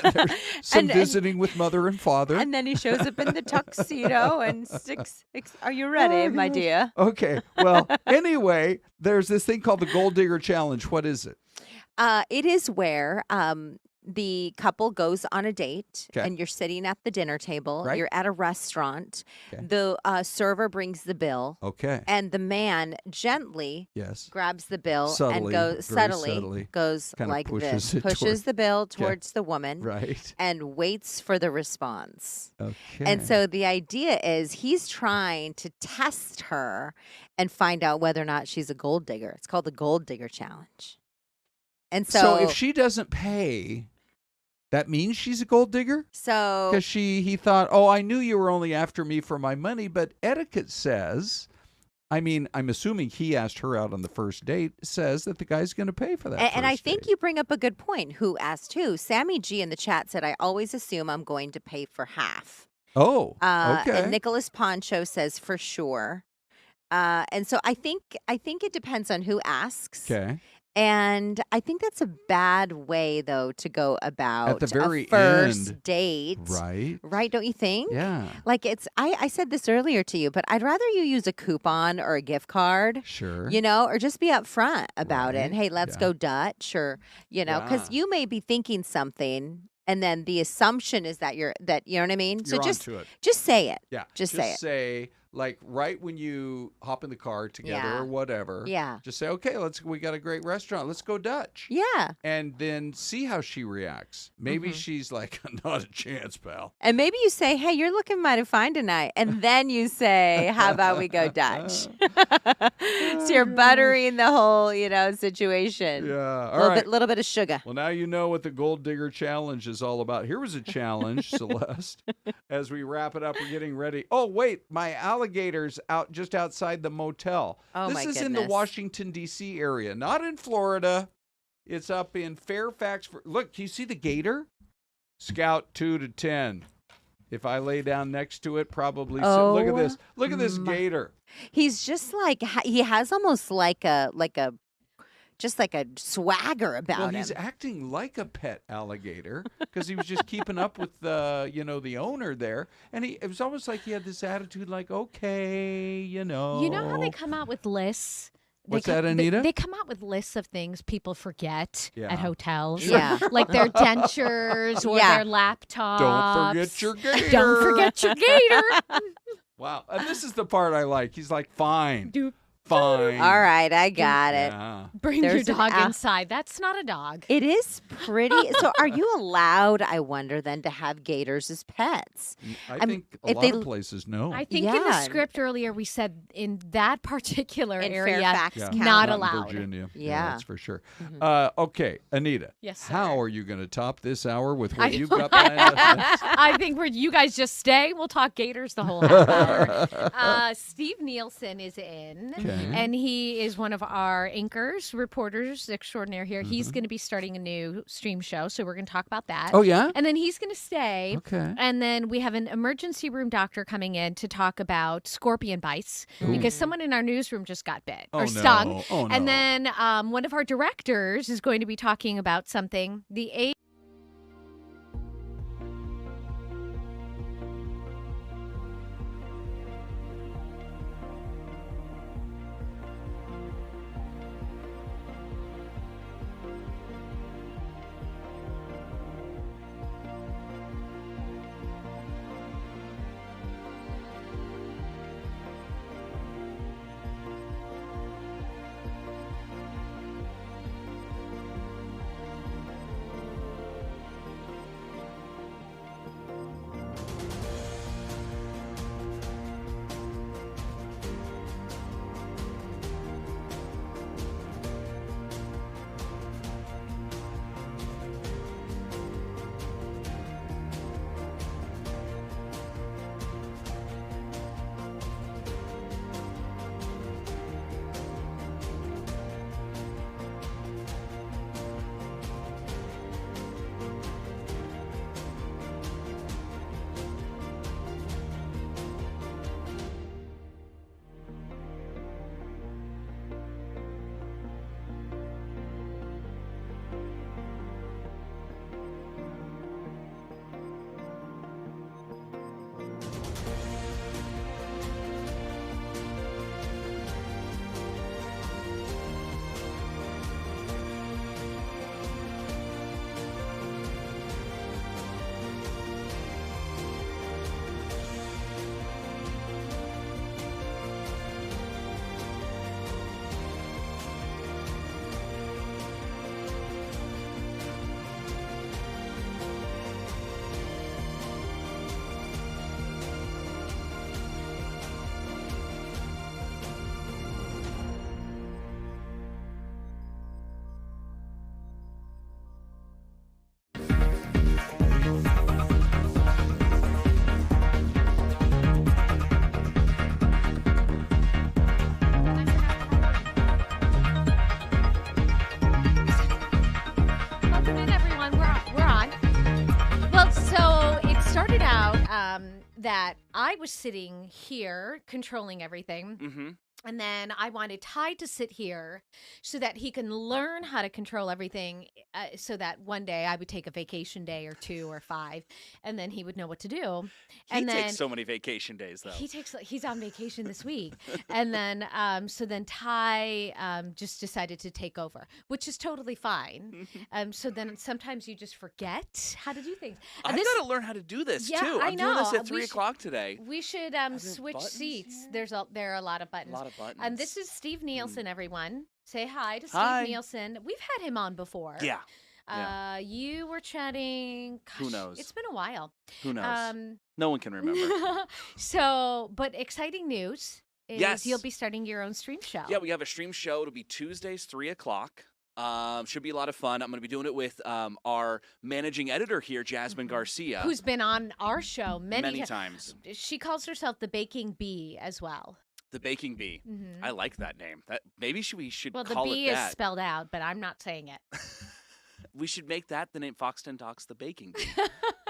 And there's some visiting with mother and father. And then he shows up in the tuxedo and sticks. Are you ready, my dear? Okay. Well, anyway, there's this thing called the Gold Digger Challenge. What is it? It is where the couple goes on a date and you're sitting at the dinner table. Right. You're at a restaurant. The server brings the bill. Okay. And the man gently grabs the bill subtly, and goes subtly goes kinda like pushes this. Pushes the bill towards the woman. Right. And waits for the response. Okay. And so the idea is he's trying to test her and find out whether or not she's a gold digger. It's called the Gold Digger Challenge. And so if she doesn't pay, that means she's a gold digger? So because he thought, oh, I knew you were only after me for my money, but etiquette says, I mean, I'm assuming he asked her out on the first date, says that the guy's going to pay for that. And I think you bring up a good point. Who asked who? Sammy G in the chat said, I always assume I'm going to pay for half. Oh, okay. And Nicholas Poncho says for sure. And so I think it depends on who asks. Okay. And I think that's a bad way, though, to go about at the very a first end. date. Right. Right, don't you think? Yeah. Like I said this earlier to you, but I'd rather you use a coupon or a gift card. Sure. You know, or just be upfront about it. And, hey, let's go Dutch, or, you know, because you may be thinking something. And then the assumption is that you know what I mean? You're So just onto it. just say it. Yeah. Just say it. Say, like, right when you hop in the car together or whatever. Yeah. Just say, okay, we got a great restaurant. Let's go Dutch. Yeah. And then see how she reacts. Maybe she's like, not a chance, pal. And maybe you say, hey, you're looking mighty fine tonight. And then you say, how about we go Dutch? So you're buttering the whole, you know, situation. Yeah. All right. Little bit of sugar. Well, now you know what the Gold Digger Challenge is all about. Here was a challenge, Celeste. As we wrap it up, we're getting ready. Oh, wait, my alligators out just outside the motel. Oh, this my is in the goodness. Washington, D.C. area, not in Florida. It's up in Fairfax. Look, do you see the gator? Scout 2 to 10. If I lay down next to it, probably. Oh, look at this. Look at this gator. He's just like, he has almost like a swagger about him. Well, he's acting like a pet alligator because he was just keeping up with the owner there, and it was almost like he had this attitude, like, okay, You know how they come out with lists? What's that, Anita? They come out with lists of things people forget at hotels. Yeah. Like their dentures or their laptops. Don't forget your gator. Don't forget your gator. Wow. And this is the part I like. He's like, fine. Fine. All right, I got it. Yeah. Bring There's your dog an inside. That's not a dog. It is pretty. So are you allowed, I wonder, then, to have gators as pets? I think a lot of places, no. I think in the script earlier we said in that particular In area, Fairfax County. not in allowed. Virginia. Yeah. That's for sure. Mm-hmm. Okay, Anita. Yes, sir. How are you going to top this hour with what you've got planned? I think you guys just stay. We'll talk gators the whole half hour. Steve Nielsen is in, and he is one of our anchors, reporters extraordinaire here. He's going to be starting a new stream show, so we're going to talk about that. Oh, yeah? And then he's going to stay. Okay. And then we have an emergency room doctor coming in to talk about scorpion bites because someone in our newsroom just got bit or stung. Oh, no. And then one of our directors is going to be talking about something. The that I was sitting here controlling everything. Mm-hmm. And then I wanted Ty to sit here so that he can learn how to control everything so that one day I would take a vacation day or 2 or 5 and then he would know what to do. He takes so many vacation days, though. He's on vacation this week. And then so then Ty just decided to take over, which is totally fine. So then sometimes you just forget how to do things. I've got to learn how to do this, too. I'm doing this at 3 o'clock today. We should switch seats. There are a lot of buttons. Buttons. This is Steve Nielsen, everyone. Say hi to Steve Nielsen. We've had him on before. Yeah. You were chatting. Gosh, who knows? It's been a while. Who knows? No one can remember. But exciting news is yes. You'll be starting your own stream show. Yeah, we have a stream show. It'll be Tuesdays, 3 o'clock. Should be a lot of fun. I'm going to be doing it with our managing editor here, Jasmine Garcia. Who's been on our show many times. She calls herself the Baking Bee as well. The Baking Bee. Mm-hmm. I like that name. Maybe we should call it that. Well, the bee is spelled out, but I'm not saying it. We should make that the name Fox 10 Talks the Baking Bee.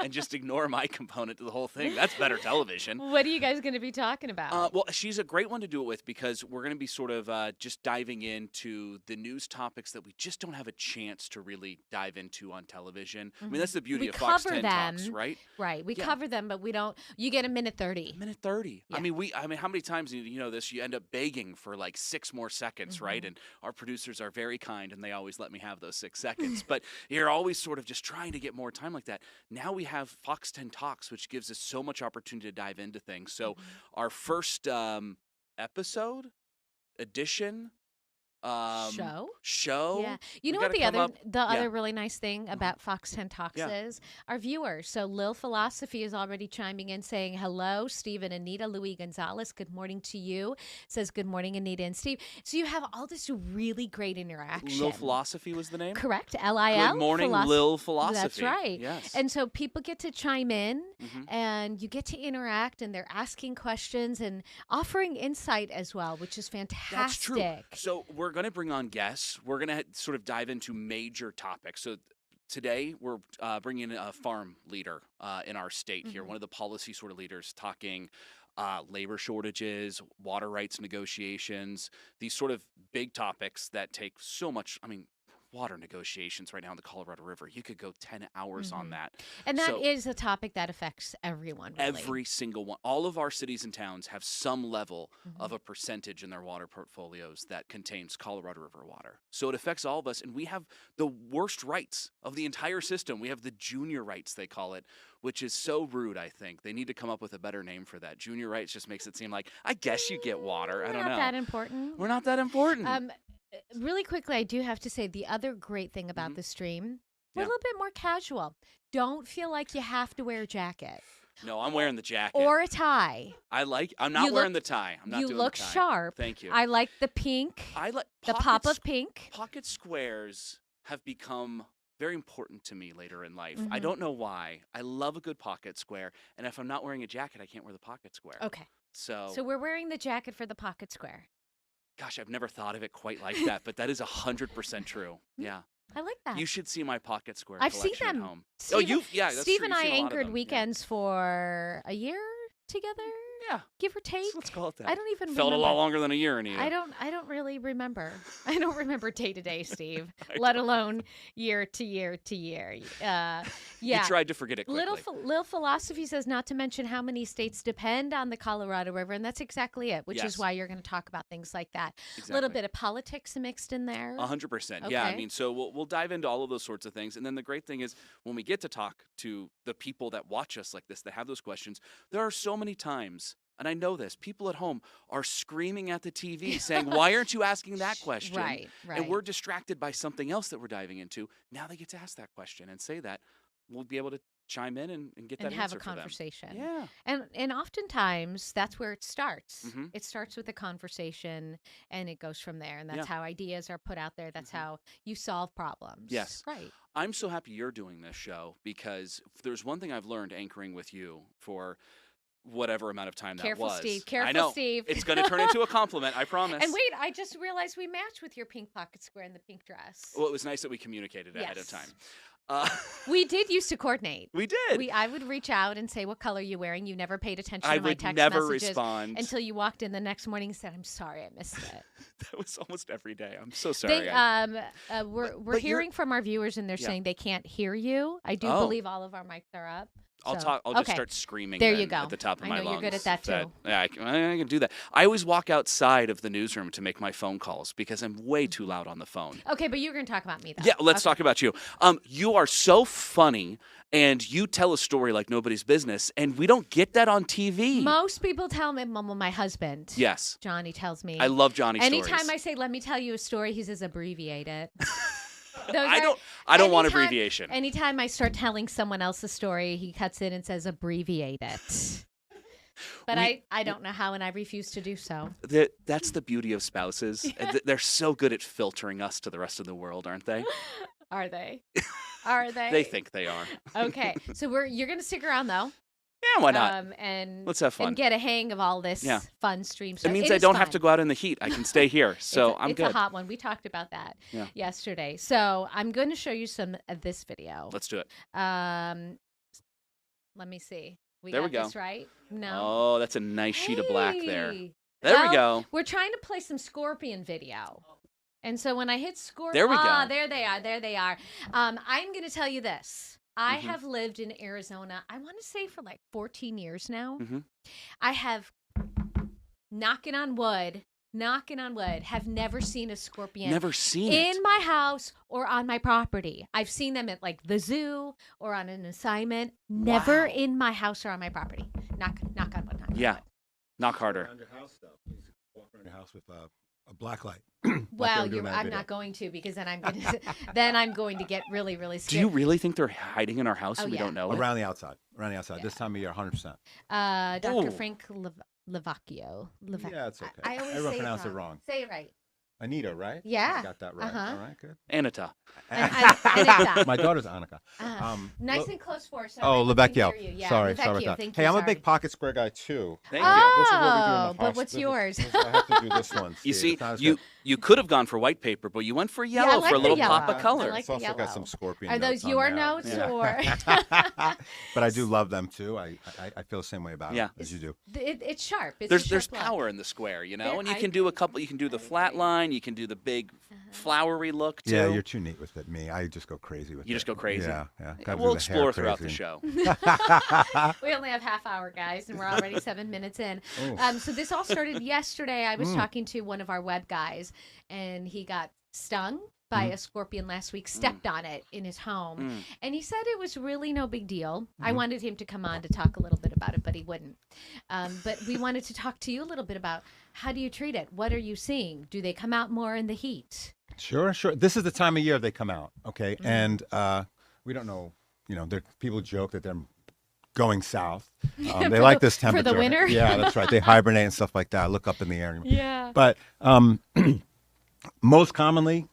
And just ignore my component to the whole thing. That's better television. What are you guys going to be talking about? Well, she's a great one to do it with because we're going to be sort of just diving into the news topics that we just don't have a chance to really dive into on television. Mm-hmm. I mean, that's the beauty of Fox 10 Talks, right? Right. We cover them, but we don't. You get a minute 30. Minute 30. Yeah. I mean, how many times you know this? You end up begging for like 6 more seconds, mm-hmm. right? And our producers are very kind, and they always let me have those 6 seconds. But you're always sort of just trying to get more time like that. Now we have Fox 10 Talks, which gives us so much opportunity to dive into things. So our first edition show. Yeah. You know what the other really nice thing about Fox 10 Talks is? Our viewers. So Lil Philosophy is already chiming in saying hello. Steve and Anita. Louis Gonzalez, good morning to you. Says good morning, Anita and Steve. So you have all this really great interaction. Lil Philosophy was the name? Correct. L-I-L. Good morning, Lil Philosophy. That's right. Yes. And so people get to chime in and you get to interact and they're asking questions and offering insight as well, which is fantastic. That's true. So we're going to bring on guests. We're going to sort of dive into major topics. So today we're bringing in a farm leader in our state here, one of the policy sort of leaders talking labor shortages, water rights negotiations, these sort of big topics that take so much, water negotiations right now in the Colorado River. You could go 10 hours on that. And that is a topic that affects everyone, really. Every single one. All of our cities and towns have some level of a percentage in their water portfolios that contains Colorado River water. So it affects all of us, and we have the worst rights of the entire system. We have the junior rights, they call it, which is so rude, I think. They need to come up with a better name for that. Junior rights just makes it seem like, I guess you get water. I don't know. We're not that important. We're not that important. Really quickly, I do have to say the other great thing about the stream, we're a little bit more casual. Don't feel like you have to wear a jacket. No, I'm wearing the jacket. Or a tie. I'm not wearing the tie. I'm not doing the tie. You look sharp. Thank you. I like the pink. I like the pop of pink. Pocket squares have become very important to me later in life. I don't know why. I love a good pocket square, and if I'm not wearing a jacket, I can't wear the pocket square. Okay. So we're wearing the jacket for the pocket square. Gosh, I've never thought of it quite like that, but that is 100% true. Yeah. I like that. You should see my pocket square I've collection seen them. at home. Steve, that's Steve true. and I anchored weekends for a year together. Yeah. Give or take. Let's call it that. I don't even Felt remember. a lot longer than a year, Anita. I don't really remember. I don't remember day to day, Steve, let alone year to year to year. Yeah. You tried to forget it quickly. Little Philosophy says not to mention how many states depend on the Colorado River, and that's exactly it, which is why you're going to talk about things like that. Exactly. A little bit of politics mixed in there. 100%. Okay. Yeah, so we'll dive into all of those sorts of things. And then the great thing is when we get to talk to the people that watch us like this, that have those questions, there are so many times, and I know this, people at home are screaming at the TV saying, why aren't you asking that question? Right. And we're distracted by something else that we're diving into. Now they get to ask that question and say that. We'll be able to chime in and get that and have answer a conversation. For them. Yeah. And oftentimes that's where it starts. It starts with a conversation and it goes from there. And that's how ideas are put out there. That's how you solve problems. Yes. Right. I'm so happy you're doing this show because if there's one thing I've learned anchoring with you for whatever amount of time Careful, that was. Steve. Careful, I know. Steve. It's going to turn into a compliment, I promise. And wait, I just realized we match with your pink pocket square and the pink dress. Well, it was nice that we communicated ahead of time. We did used to coordinate. We did. I would reach out and say, what color are you wearing? You never paid attention I to my would text never messages respond. until you walked in the next morning and said, I'm sorry, I missed it. That was almost every day. I'm so sorry. We're hearing from our viewers, and they're saying they can't hear you. I do believe all of our mics are up. I'll just start screaming there you go. at the top of my lungs. I know you're good at that too. I can do that. I always walk outside of the newsroom to make my phone calls because I'm way too loud on the phone. Okay, but you're going to talk about me, though. Yeah, let's talk about you. You are so funny, and you tell a story like nobody's business, and we don't get that on TV. Most people tell me, my husband. Yes. Johnny tells me. I love Johnny's stories. Anytime I say, let me tell you a story, he says, abbreviate it. I don't want abbreviation. Anytime I start telling someone else a story, he cuts in and says abbreviate it. But I don't know how, and I refuse to do so. That's the beauty of spouses. They're so good at filtering us to the rest of the world, aren't they? Are they? Are they? They think they are. Okay, so you're going to stick around though. Yeah, why not? And let's have fun and get a hang of all this fun stream stuff. It means I don't have to go out in the heat. I can stay here, so I'm good. It's a hot one. We talked about that yesterday. So I'm going to show you some of this video. Let's do it. Let me see. There we go. This right? No. Oh, that's a nice sheet of black there. There we go. We're trying to play some scorpion video. And so when I hit scorpion, there we go. There they are. There they are. I'm going to tell you this. I have lived in Arizona, I want to say for like 14 years now. I have, knocking on wood, have never seen a scorpion. Never seen in my house or on my property. I've seen them at like the zoo or on an assignment. Never in my house or on my property. Knock on wood. Knock harder. Around your house, though. Please walk around your house with a black light. Well, I'm not going to, because then I'm going to get really, really scared. Do you really think they're hiding in our house and we don't know around the outside? Around the outside. This time of year, 100%. Dr. Frank Lavacchio. Yeah, it's okay. I always Everyone say pronounce it it wrong. Say it right. Anita, right? Yeah. I got that right. All right, good. Anita. Anita. My daughter's Annika. Nice and close for us. Lavecchio. Yeah, sorry about that. Thank hey, you, I'm a big pocket square guy too. Thank you. This is what we do in the but what's yours? I have to do this one. You see, you could have gone for white paper, but you went for yellow like for a little yellow. pop of color. I like It's also got some scorpion. Are those your notes or? But I do love them too. I feel the same way about it as you do. It's sharp. There's power in the square, you know, and you can do a couple. You can do the flat line. You can do the big flowery look too. Yeah, you're too neat with it. Me, I just go crazy with it. You just go crazy. Yeah. We'll explore throughout the show. We only have half hour, guys, and we're already 7 minutes in. So this all started yesterday. I was talking to one of our web guys, and he got stung by a scorpion last week, stepped on it in his home. And he said it was really no big deal. I wanted him to come on to talk a little bit about it, but he wouldn't. But we wanted to talk to you a little bit about how do you treat it? What are you seeing? Do they come out more in the heat? Sure. This is the time of year they come out, okay? And we don't know, people joke that they're going south. They like this temperature. For the winter? Yeah, that's right. They hibernate and stuff like that. Look up in the air. Yeah. But most commonly,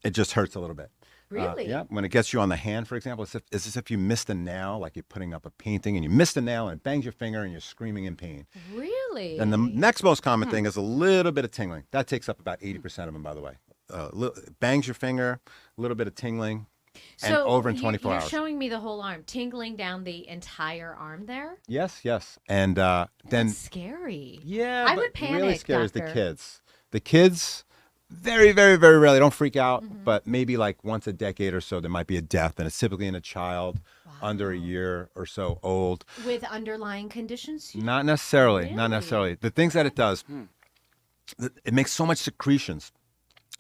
it just hurts a little bit. Really? Yeah. When it gets you on the hand, for example, it's as if you missed a nail, like you're putting up a painting and you missed a nail and it bangs your finger and you're screaming in pain. Really? And the next most common thing is a little bit of tingling. That takes up about 80% of them, by the way. Bangs your finger, a little bit of tingling, and over in 24 hours. You're showing me the whole arm, tingling down the entire arm there? Yes. And then... That's scary. Yeah, I would panic, really scary is doctor. the kids. The kids... Very, very, very rarely. Don't freak out, but maybe like once a decade or so, there might be a death, and it's typically in a child under a year or so old. With underlying conditions? Not necessarily. Really? Not necessarily. The things that it does, it makes so much secretions.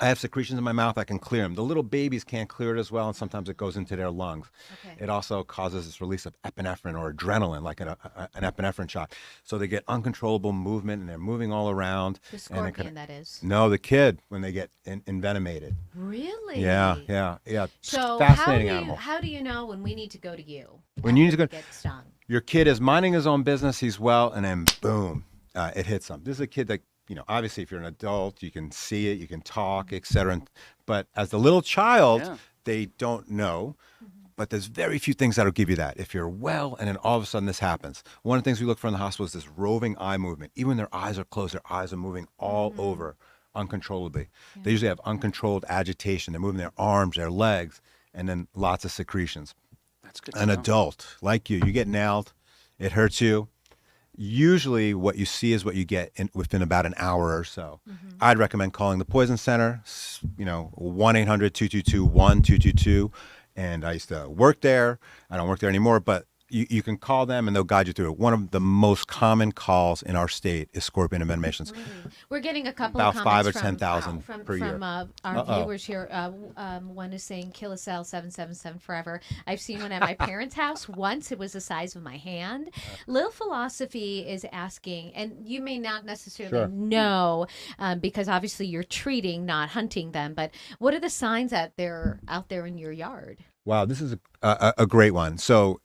I have secretions in my mouth, I can clear them. The little babies can't clear it as well, and sometimes it goes into their lungs. Okay. It also causes this release of epinephrine or adrenaline, like an epinephrine shot. So they get uncontrollable movement, and they're moving all around. The scorpion, that is. No, the kid, when they get envenomated. Really? Yeah. So fascinating animal. How do you know when we need to go to you? When you need to go, get stung? Your kid is minding his own business, he's well, and then boom, it hits him. This is a kid that, obviously if you're an adult, you can see it, you can talk, etc. But as the little child, they don't know. but there's very few things that'll give you that. If you're well and then all of a sudden this happens. One of the things we look for in the hospital is this roving eye movement. Even when their eyes are closed, their eyes are moving all over uncontrollably. Yeah. They usually have uncontrolled agitation. They're moving their arms, their legs, and then lots of secretions. That's good. An adult like you get nailed, it hurts you. Usually what you see is what you get within about an hour or so. I'd recommend calling the Poison Center, 1-800-222-1222. And I used to work there. I don't work there anymore, but you can call them and they'll guide you through it. One of the most common calls in our state is scorpion envenomations. We're getting a couple about of comments 5,000 or 10,000 per year. From our viewers here. One is saying kill a cell 777 forever. I've seen one at my parents' house once. It was the size of my hand. Lil Philosophy is asking, and you may not necessarily know because obviously you're treating, not hunting them, but what are the signs out there in your yard? Wow, this is a great one. So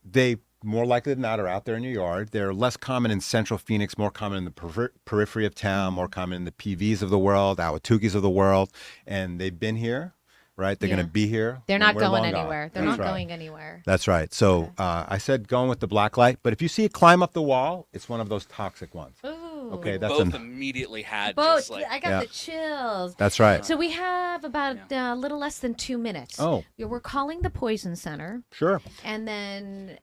they more likely than not are out there in your yard. They're less common in central Phoenix, more common in the periphery of town, more common in the PVs of the world, Awatukis of the world. And they've been here, right? They're going to be here. They're not going anywhere. They're not going anywhere. That's right. So I said going with the black light, but if you see it climb up the wall, it's one of those toxic ones. Ooh. Okay, that's both immediately had both. I got the chills. That's right. So we have about a little less than 2 minutes. Oh. We're calling the Poison Center. Sure. And then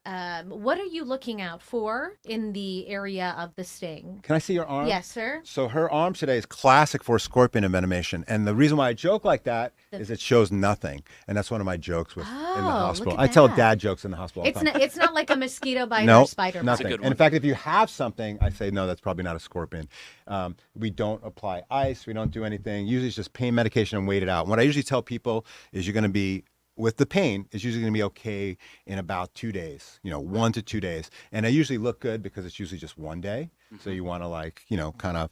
what are you looking out for in the area of the sting? Can I see your arm? Yes, sir. So her arm today is classic for scorpion envenomation. And the reason why I joke like that is it shows nothing. And that's one of my jokes in the hospital. I tell dad jokes in the hospital all the time. It's not like a mosquito bite or a spider bite. Nothing. And in fact, if you have something, I say, no, that's probably not a scorpion. We don't apply ice. We don't do anything. Usually it's just pain medication and wait it out. And what I usually tell people is you're going to be, with the pain, it's usually going to be okay in about 2 days, 1 to 2 days. And I usually look good because it's usually just 1 day. So you want to kind of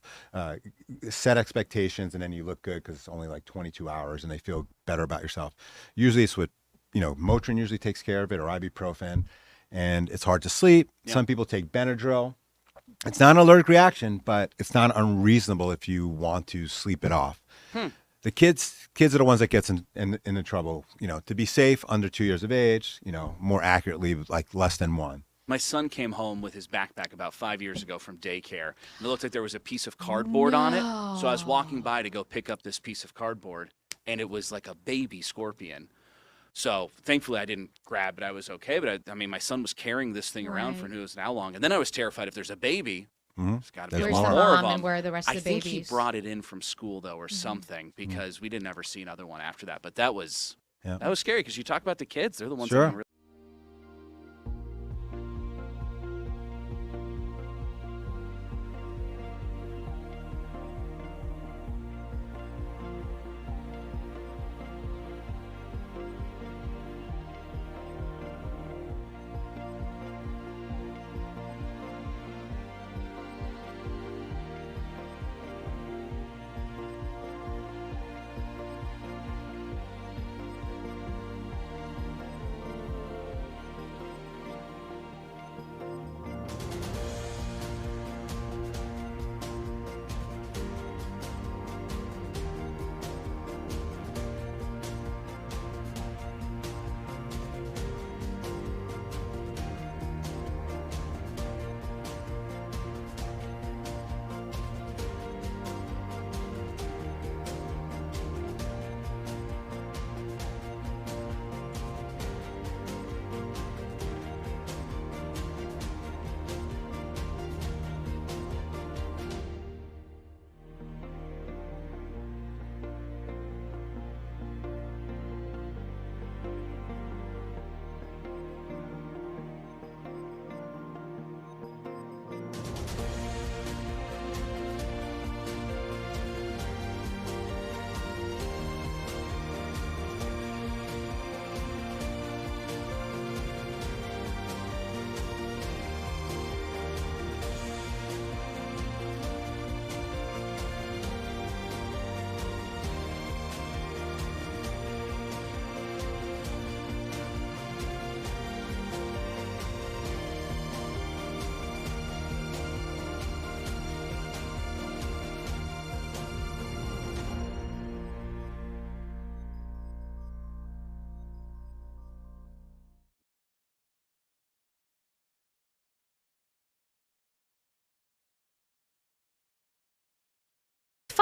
set expectations and then you look good because it's only like 22 hours and they feel better about yourself. Usually it's with, Motrin usually takes care of it or ibuprofen and it's hard to sleep. Yep. Some people take Benadryl. It's not an allergic reaction, but it's not unreasonable if you want to sleep it off. The kids are the ones that gets in the trouble. To be safe, under 2 years of age. More accurately, like less than 1. My son came home with his backpack about 5 years ago from daycare, and it looked like there was a piece of cardboard on it. So I was walking by to go pick up this piece of cardboard, and it was like a baby scorpion. So thankfully I didn't grab it. I was okay. But I mean, my son was carrying this thing around for who knows how long. And then I was terrified if there's a baby, there's got to be a lot more of them. And where are the rest of the babies? I think he brought it in from school, though, or something, because we didn't ever see another one after that. But that was scary because you talk about the kids. They're the ones that can really.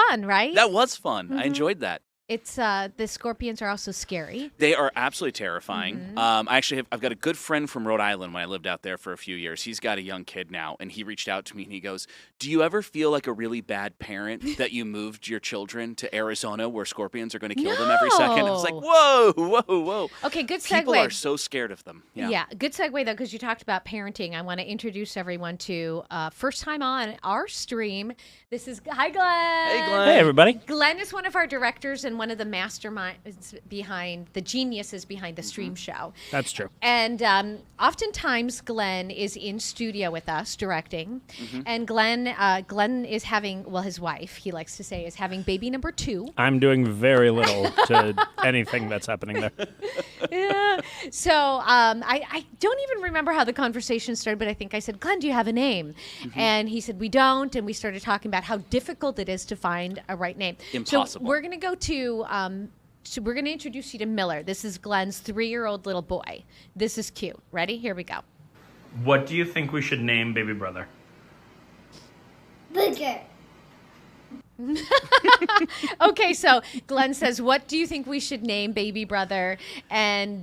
fun, right? That was fun. I enjoyed that. It's the scorpions are also scary. They are absolutely terrifying. I've got a good friend from Rhode Island when I lived out there for a few years. He's got a young kid now, and he reached out to me and he goes, "Do you ever feel like a really bad parent that you moved your children to Arizona where scorpions are going to kill them every second?" I was like, whoa. Okay, good segue. People are so scared of them. Yeah, good segue though, because you talked about parenting. I want to introduce everyone to first time on our stream. This is hi Glenn. Hey Glenn. Hey everybody. Glenn is one of our directors and one of the masterminds behind the geniuses behind the stream show. That's true. And oftentimes Glenn is in studio with us directing, and Glenn is having, well, his wife, he likes to say, is having baby number 2. I'm doing very little to anything that's happening there. Yeah. So I don't even remember how the conversation started, but I think I said, "Glenn, do you have a name?" And he said, "We don't." And we started talking about how difficult it is to find a right name. Impossible. So we're going to go to, so we're going to introduce you to Miller. This is Glenn's 3-year-old little boy. This is cute. Ready? Here we go. What do you think we should name baby brother? Booger. Okay, so Glenn says, "What do you think we should name baby brother?" And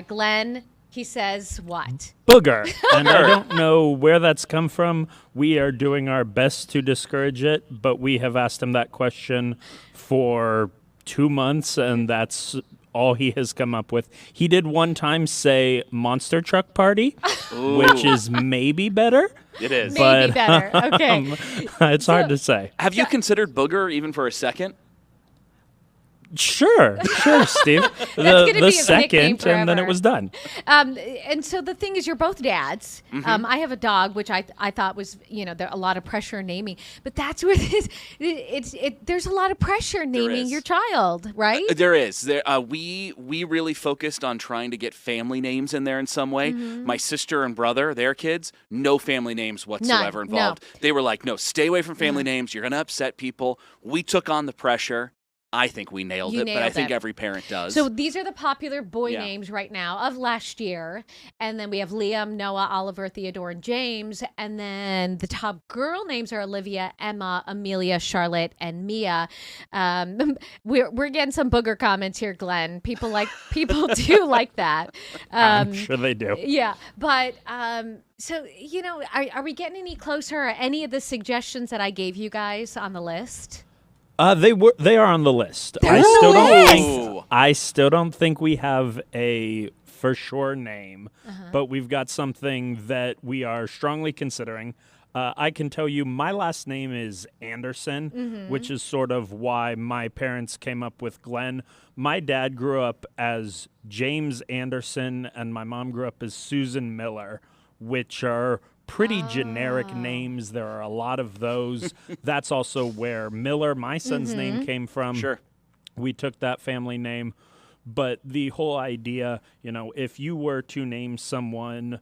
Glenn, he says, what? Booger. And I don't know where that's come from. We are doing our best to discourage it, but we have asked him that question for 2 months, and that's all he has come up with. He did one time say monster truck party, which is maybe better. It is. Maybe better. Okay. It's hard to say. Have you considered Booger even for a second? Sure, Steve. The second, and then it was done. And so the thing is, you're both dads. I have a dog, which I thought was, there a lot of pressure in naming, but that's where there's a lot of pressure in naming your child, right? There is. We really focused on trying to get family names in there in some way. My sister and brother, their kids, no family names whatsoever involved. No. They were like, "No, stay away from family names. You're going to upset people." We took on the pressure. I think we nailed it, but I think every parent does. So these are the popular boy names right now of last year. And then we have Liam, Noah, Oliver, Theodore, and James. And then the top girl names are Olivia, Emma, Amelia, Charlotte, and Mia. We're getting some booger comments here, Glenn. People do like that. I'm sure they do. Yeah, but so, are we getting any closer? Or any of the suggestions that I gave you guys on the list? They are on the list. I still don't think we have a for sure name, but we've got something that we are strongly considering. I can tell you my last name is Anderson, which is sort of why my parents came up with Glenn. My dad grew up as James Anderson, and my mom grew up as Susan Miller, which are pretty generic names. There are a lot of those. That's also where Miller, my son's name, came from. Sure. We took that family name. But the whole idea, if you were to name someone,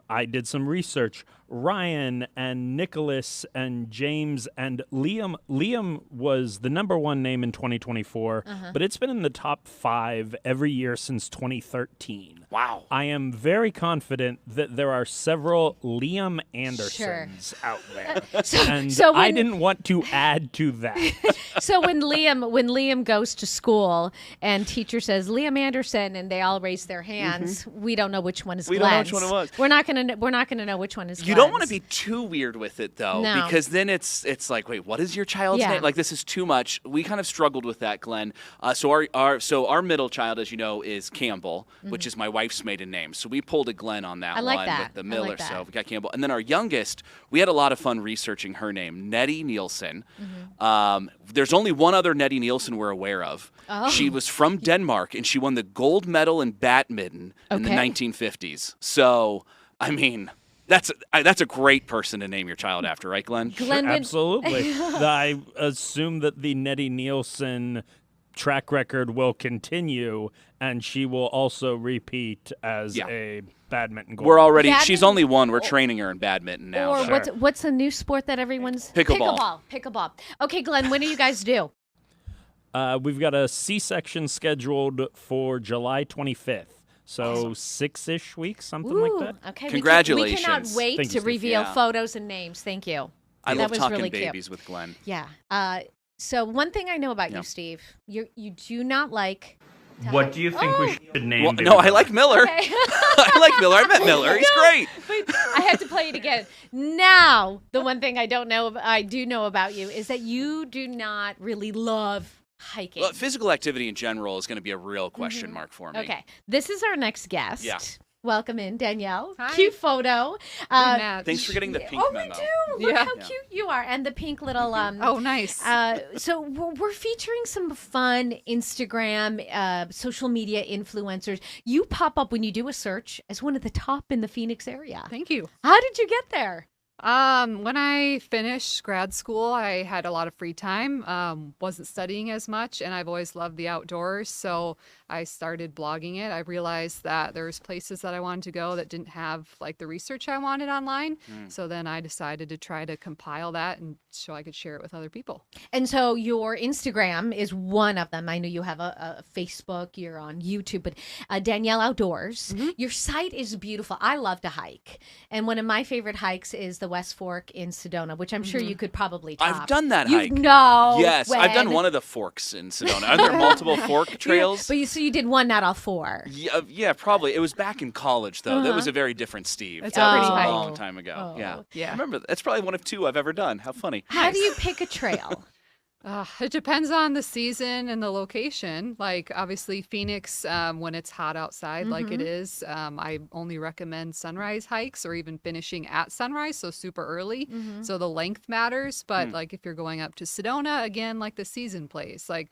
I did some research. Ryan and Nicholas and James and Liam. Liam was the #1 name in 2024, but it's been in the top 5 every year since 2013. Wow. I am very confident that there are several Liam Andersons out there. I didn't want to add to that. So when Liam goes to school and teacher says Liam Anderson and they all raise their hands, we don't know which one is Glenn's. We don't know which one it was. We're not gonna know which one is Glenn's. You don't want to be too weird with it though, because then it's like, wait, what is your child's name? Like, this is too much. We kind of struggled with that, Glenn. So our middle child, as you know, is Campbell, which is my wife's maiden name. So we pulled a Glenn on that one with the Miller. So we got Campbell, and then our youngest, we had a lot of fun researching her name, Nettie Nielsen. There's only one other Nettie Nielsen we're aware of. Oh. She was from Denmark, and she won the gold medal in badminton in the 1950s. So, I mean, that's a great person to name your child after, right, Glenn? Sure, absolutely. I assume that the Nettie Nielsen track record will continue, and she will also repeat as a badminton gold. We're already. She's only one. We're training her in badminton now. Or what's a new sport that everyone's pickleball. Okay, Glenn, when are you guys due? We've got a C-section scheduled for July 25th. So 6-ish weeks, something like that. Okay, congratulations! We cannot wait to reveal photos and names. Thank you. I love was talking really babies cute. with Glenn. Yeah. So one thing I know about Yeah. you, Steve, you do not like. What do you think we should name? Well, Baby no, I Miller? like Miller. Okay. I like Miller. I met Miller. He's great. But I had to play it again. Now, the one thing I do know about you is that you do not really love hiking. Well, physical activity in general is going to be a real question mark for me. Okay, this is our next guest. Yeah. Welcome in, Danielle. Hi. Cute photo. Thanks for getting the pink memo. We do. Look how cute you are, and the pink little. Oh, nice. So we're featuring some fun Instagram, social media influencers. You pop up when you do a search as one of the top in the Phoenix area. Thank you. How did you get there? When I finished grad school, I had a lot of free time, wasn't studying as much, and I've always loved the outdoors. So I started blogging it. I realized that there was places that I wanted to go that didn't have like the research I wanted online. So then I decided to try to compile that and so I could share it with other people. And so your Instagram is one of them. I know you have a Facebook, you're on YouTube, but Danielle Outdoors. Your site is beautiful. I love to hike. And one of my favorite hikes is the West Fork in Sedona, which I'm sure you could probably top. I've done that You hike. know. Yes, I've done when. one of the forks in Sedona. Are there multiple fork trails? But you did one, not all four. Yeah, probably. It was back in college, though. That was a very different Steve. It's That a was pretty a hike. long time ago. Oh. Yeah. I remember, that's probably one of two I've ever done. How funny. How do you pick a trail? It depends on the season and the location. Like obviously Phoenix, when it's hot outside like it is, I only recommend sunrise hikes or even finishing at sunrise, so super early. So the length matters. But like if you're going up to Sedona, again, like the season plays. Like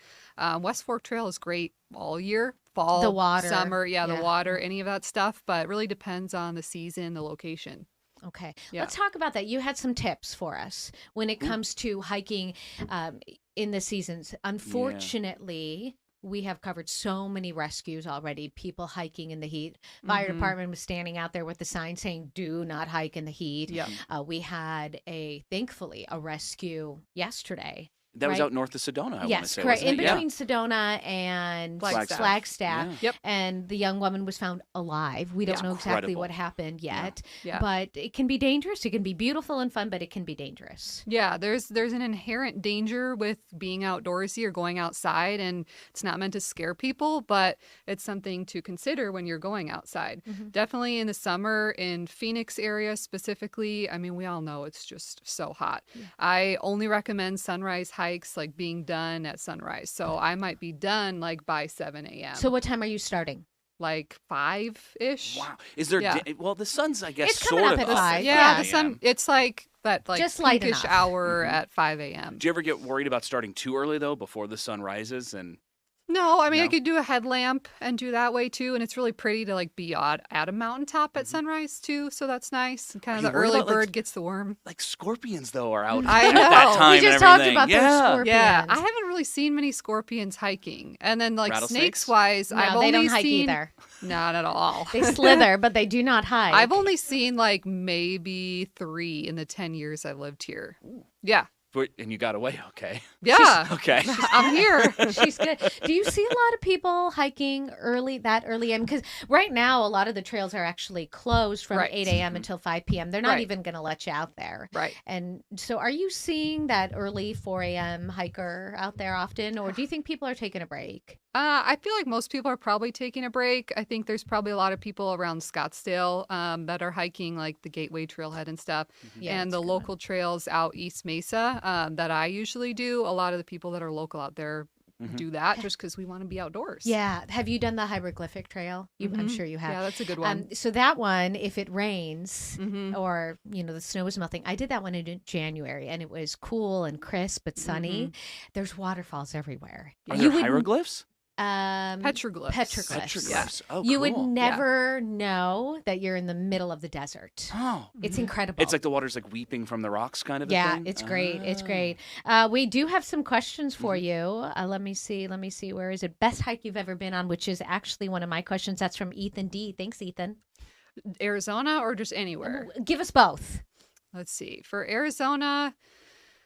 West Fork Trail is great all year. Fall, The water. summer, the water, any of that stuff. But it really depends on the season, the location. Okay, Yeah. let's talk about that. You had some tips for us when it comes to hiking in the seasons. Unfortunately, we have covered so many rescues already, people hiking in the heat. Fire department was standing out there with the sign saying, do not hike in the heat. Yeah. We had, thankfully, a rescue yesterday. That was right? out north of Sedona, I want to Yes, say. correct. In wasn't it? between Sedona and Flagstaff. Flagstaff. Yeah. Yep. And the young woman was found alive. We don't That's know exactly incredible. what happened yet, Yeah. but it can be dangerous. It can be beautiful and fun, but it can be dangerous. Yeah, there's an inherent danger with being outdoorsy or going outside, and it's not meant to scare people, but it's something to consider when you're going outside. Definitely in the summer in Phoenix area specifically, I mean, we all know it's just so hot. I only recommend sunrise hikes, like being done at sunrise. So I might be done like by 7 a.m. So what time are you starting? Like 5-ish. Wow. Is there, Yeah. well, the sun's, I guess, It's coming sort up of at 5. Yeah, the 5 sun, a.m. it's like that like Just light pinkish enough. hour at 5 a.m. Do you ever get worried about starting too early, though, before the sun rises? And No, I mean, I No? could do a headlamp and do that way too. And it's really pretty to like be at a mountaintop at sunrise too. So that's nice. And kind of Are the you worried early about, like, bird gets the worm. like scorpions, though, are out I at know. that time We just and talked everything. about those yeah. scorpions. Yeah, I haven't really seen many scorpions hiking. And then like Rattlesnakes? snakes wise, No, I've they only don't hike seen either. not at all. They slither, but they do not hike. I've only seen like maybe 3 in the 10 years I've lived here. Yeah. And you got away, okay. Yeah. Okay. I'm here. She's good. Do you see a lot of people hiking that early? Because right now, a lot of the trails are actually closed from Right. 8 a.m. until 5 p.m. They're not Right. even going to let you out there. Right. And so are you seeing that early 4 a.m. hiker out there often, or do you think people are taking a break? I feel like most people are probably taking a break. I think there's probably a lot of people around Scottsdale that are hiking like the Gateway Trailhead and stuff. Yeah, And that's the a good local trails out East Mesa that I usually do. A lot of the people that are local out there do that just because we want to be outdoors. Yeah. Have you done the hieroglyphic trail? I'm sure you have. Yeah, that's a good one. So that one, if it rains or, the snow is melting, I did that one in January and it was cool and crisp but sunny. There's waterfalls everywhere. Are there hieroglyphs? Petroglyphs. Petroglyphs. Oh, You would cool. never know that you're in the middle of the desert. Oh. It's incredible. It's like the water's like weeping from the rocks kind of a Yeah, thing? it's great. It's Oh. great. We do have some questions for you. Let me see. Where is it? Best hike you've ever been on, which is actually one of my questions. That's from Ethan D. Thanks, Ethan. Arizona or just anywhere? Give us both. Let's see. For Arizona,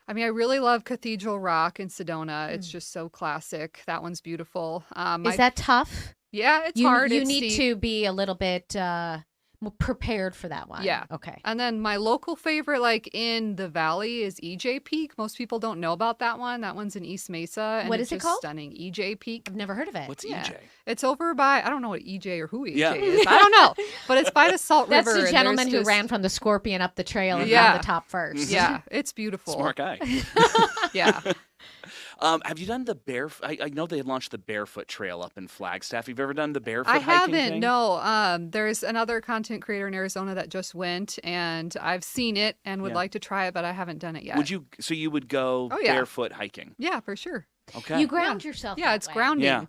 I mean, I really love Cathedral Rock in Sedona. It's just so classic. That one's beautiful. Is that tough? Yeah, it's you, hard. You It's need steep. to be a little bit prepared for that one. Yeah. Okay. And then my local favorite, like in the valley, is EJ Peak. Most people don't know about that one. That one's in East Mesa. And What it's is it just called? Stunning. EJ Peak. I've never heard of it. What's Yeah. EJ? It's over by, I don't know what EJ or who EJ Yeah. is. I don't know. But it's by the Salt That's River. the and gentleman there's who ran from the Scorpion up the trail and Yeah. found the top first. Yeah. It's beautiful. Smart guy. Yeah. Have you done the I know they launched the Barefoot Trail up in Flagstaff. Have you ever done the barefoot I hiking haven't. thing? No. There's another content creator in Arizona that just went, and I've seen it and would Yeah. like to try it, but I haven't done it yet. Would you? So you would go Oh, yeah. barefoot hiking? Yeah, for sure. Okay. You ground yourself. Yeah, that it's way. grounding. Yeah.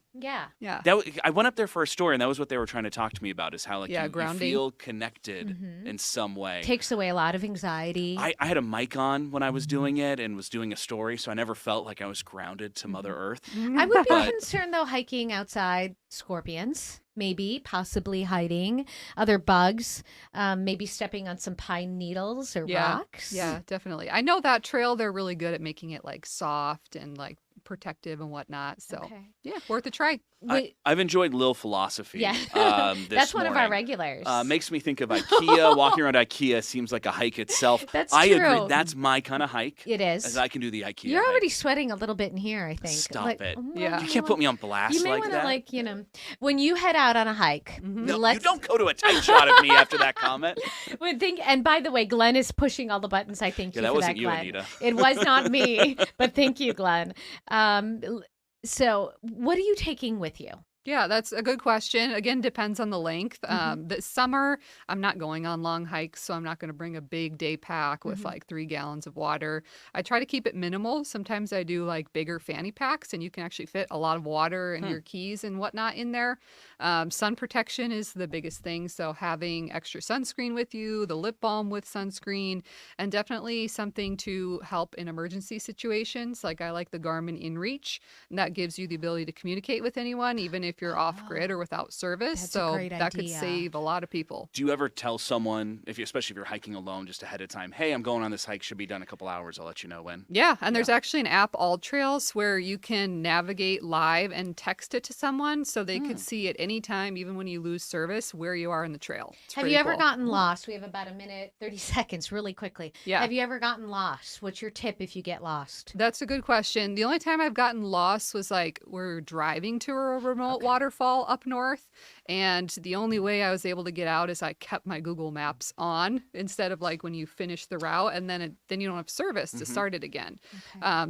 Yeah. Yeah. I went up there for a story, and that was what they were trying to talk to me about: is how Yeah, you grounding. feel connected in some way. Takes away a lot of anxiety. I had a mic on when I was doing it and was doing a story, so I never felt like I was grounded to Mother Earth. I would be But- concerned though, hiking outside scorpions, maybe possibly hiding other bugs, maybe stepping on some pine needles or rocks. Yeah, definitely. I know that trail, they're really good at making it like soft and like protective and whatnot. So yeah, worth a try. I've enjoyed Lil Philosophy. Yeah. This That's one of our morning. regulars. Makes me think of IKEA. Walking around IKEA seems like a hike itself. That's I true. agree. That's my kind of hike. It is. As I can do the IKEA. You're hike. already sweating a little bit in here, I think. Stop it. Yeah. You can't put me on blast You may like want that. to, like, you know, when you head out on a hike, No, let's you don't go to a tight shot of me after that comment. And by the way, Glenn is pushing all the buttons. I thank Yeah, you that for wasn't that, you, Glenn. Anita. It was not me, but thank you, Glenn. So, what are you taking with you? Yeah, that's a good question. Again, depends on the length. This summer, I'm not going on long hikes, so I'm not going to bring a big day pack with like 3 gallons of water. I try to keep it minimal. Sometimes I do like bigger fanny packs, and you can actually fit a lot of water and your keys and whatnot in there. Sun protection is the biggest thing. So having extra sunscreen with you, the lip balm with sunscreen, and definitely something to help in emergency situations. Like I like the Garmin InReach, and that gives you the ability to communicate with anyone, even if you're off grid or without service. That's a so great that could idea. save a lot of people. Do you ever tell someone, especially if you're hiking alone, just ahead of time, hey, I'm going on this hike, should be done in a couple hours, I'll let you know when? Yeah, and there's actually an app, All Trails, where you can navigate live and text it to someone so they could see at any time, even when you lose service, where you are in the trail. It's Have pretty you ever cool. gotten lost? We have about a minute, 30 seconds, really quickly. Yeah. Have you ever gotten lost? What's your tip if you get lost? That's a good question. The only time I've gotten lost was like we're driving to a remote waterfall up north, and the only way I was able to get out is I kept my Google Maps on instead of like when you finish the route and then you don't have service to start it again.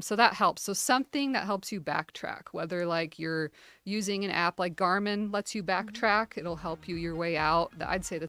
So that helps. So something that helps you backtrack, whether like you're using an app like Garmin lets you backtrack, it'll help you your way out. I'd say that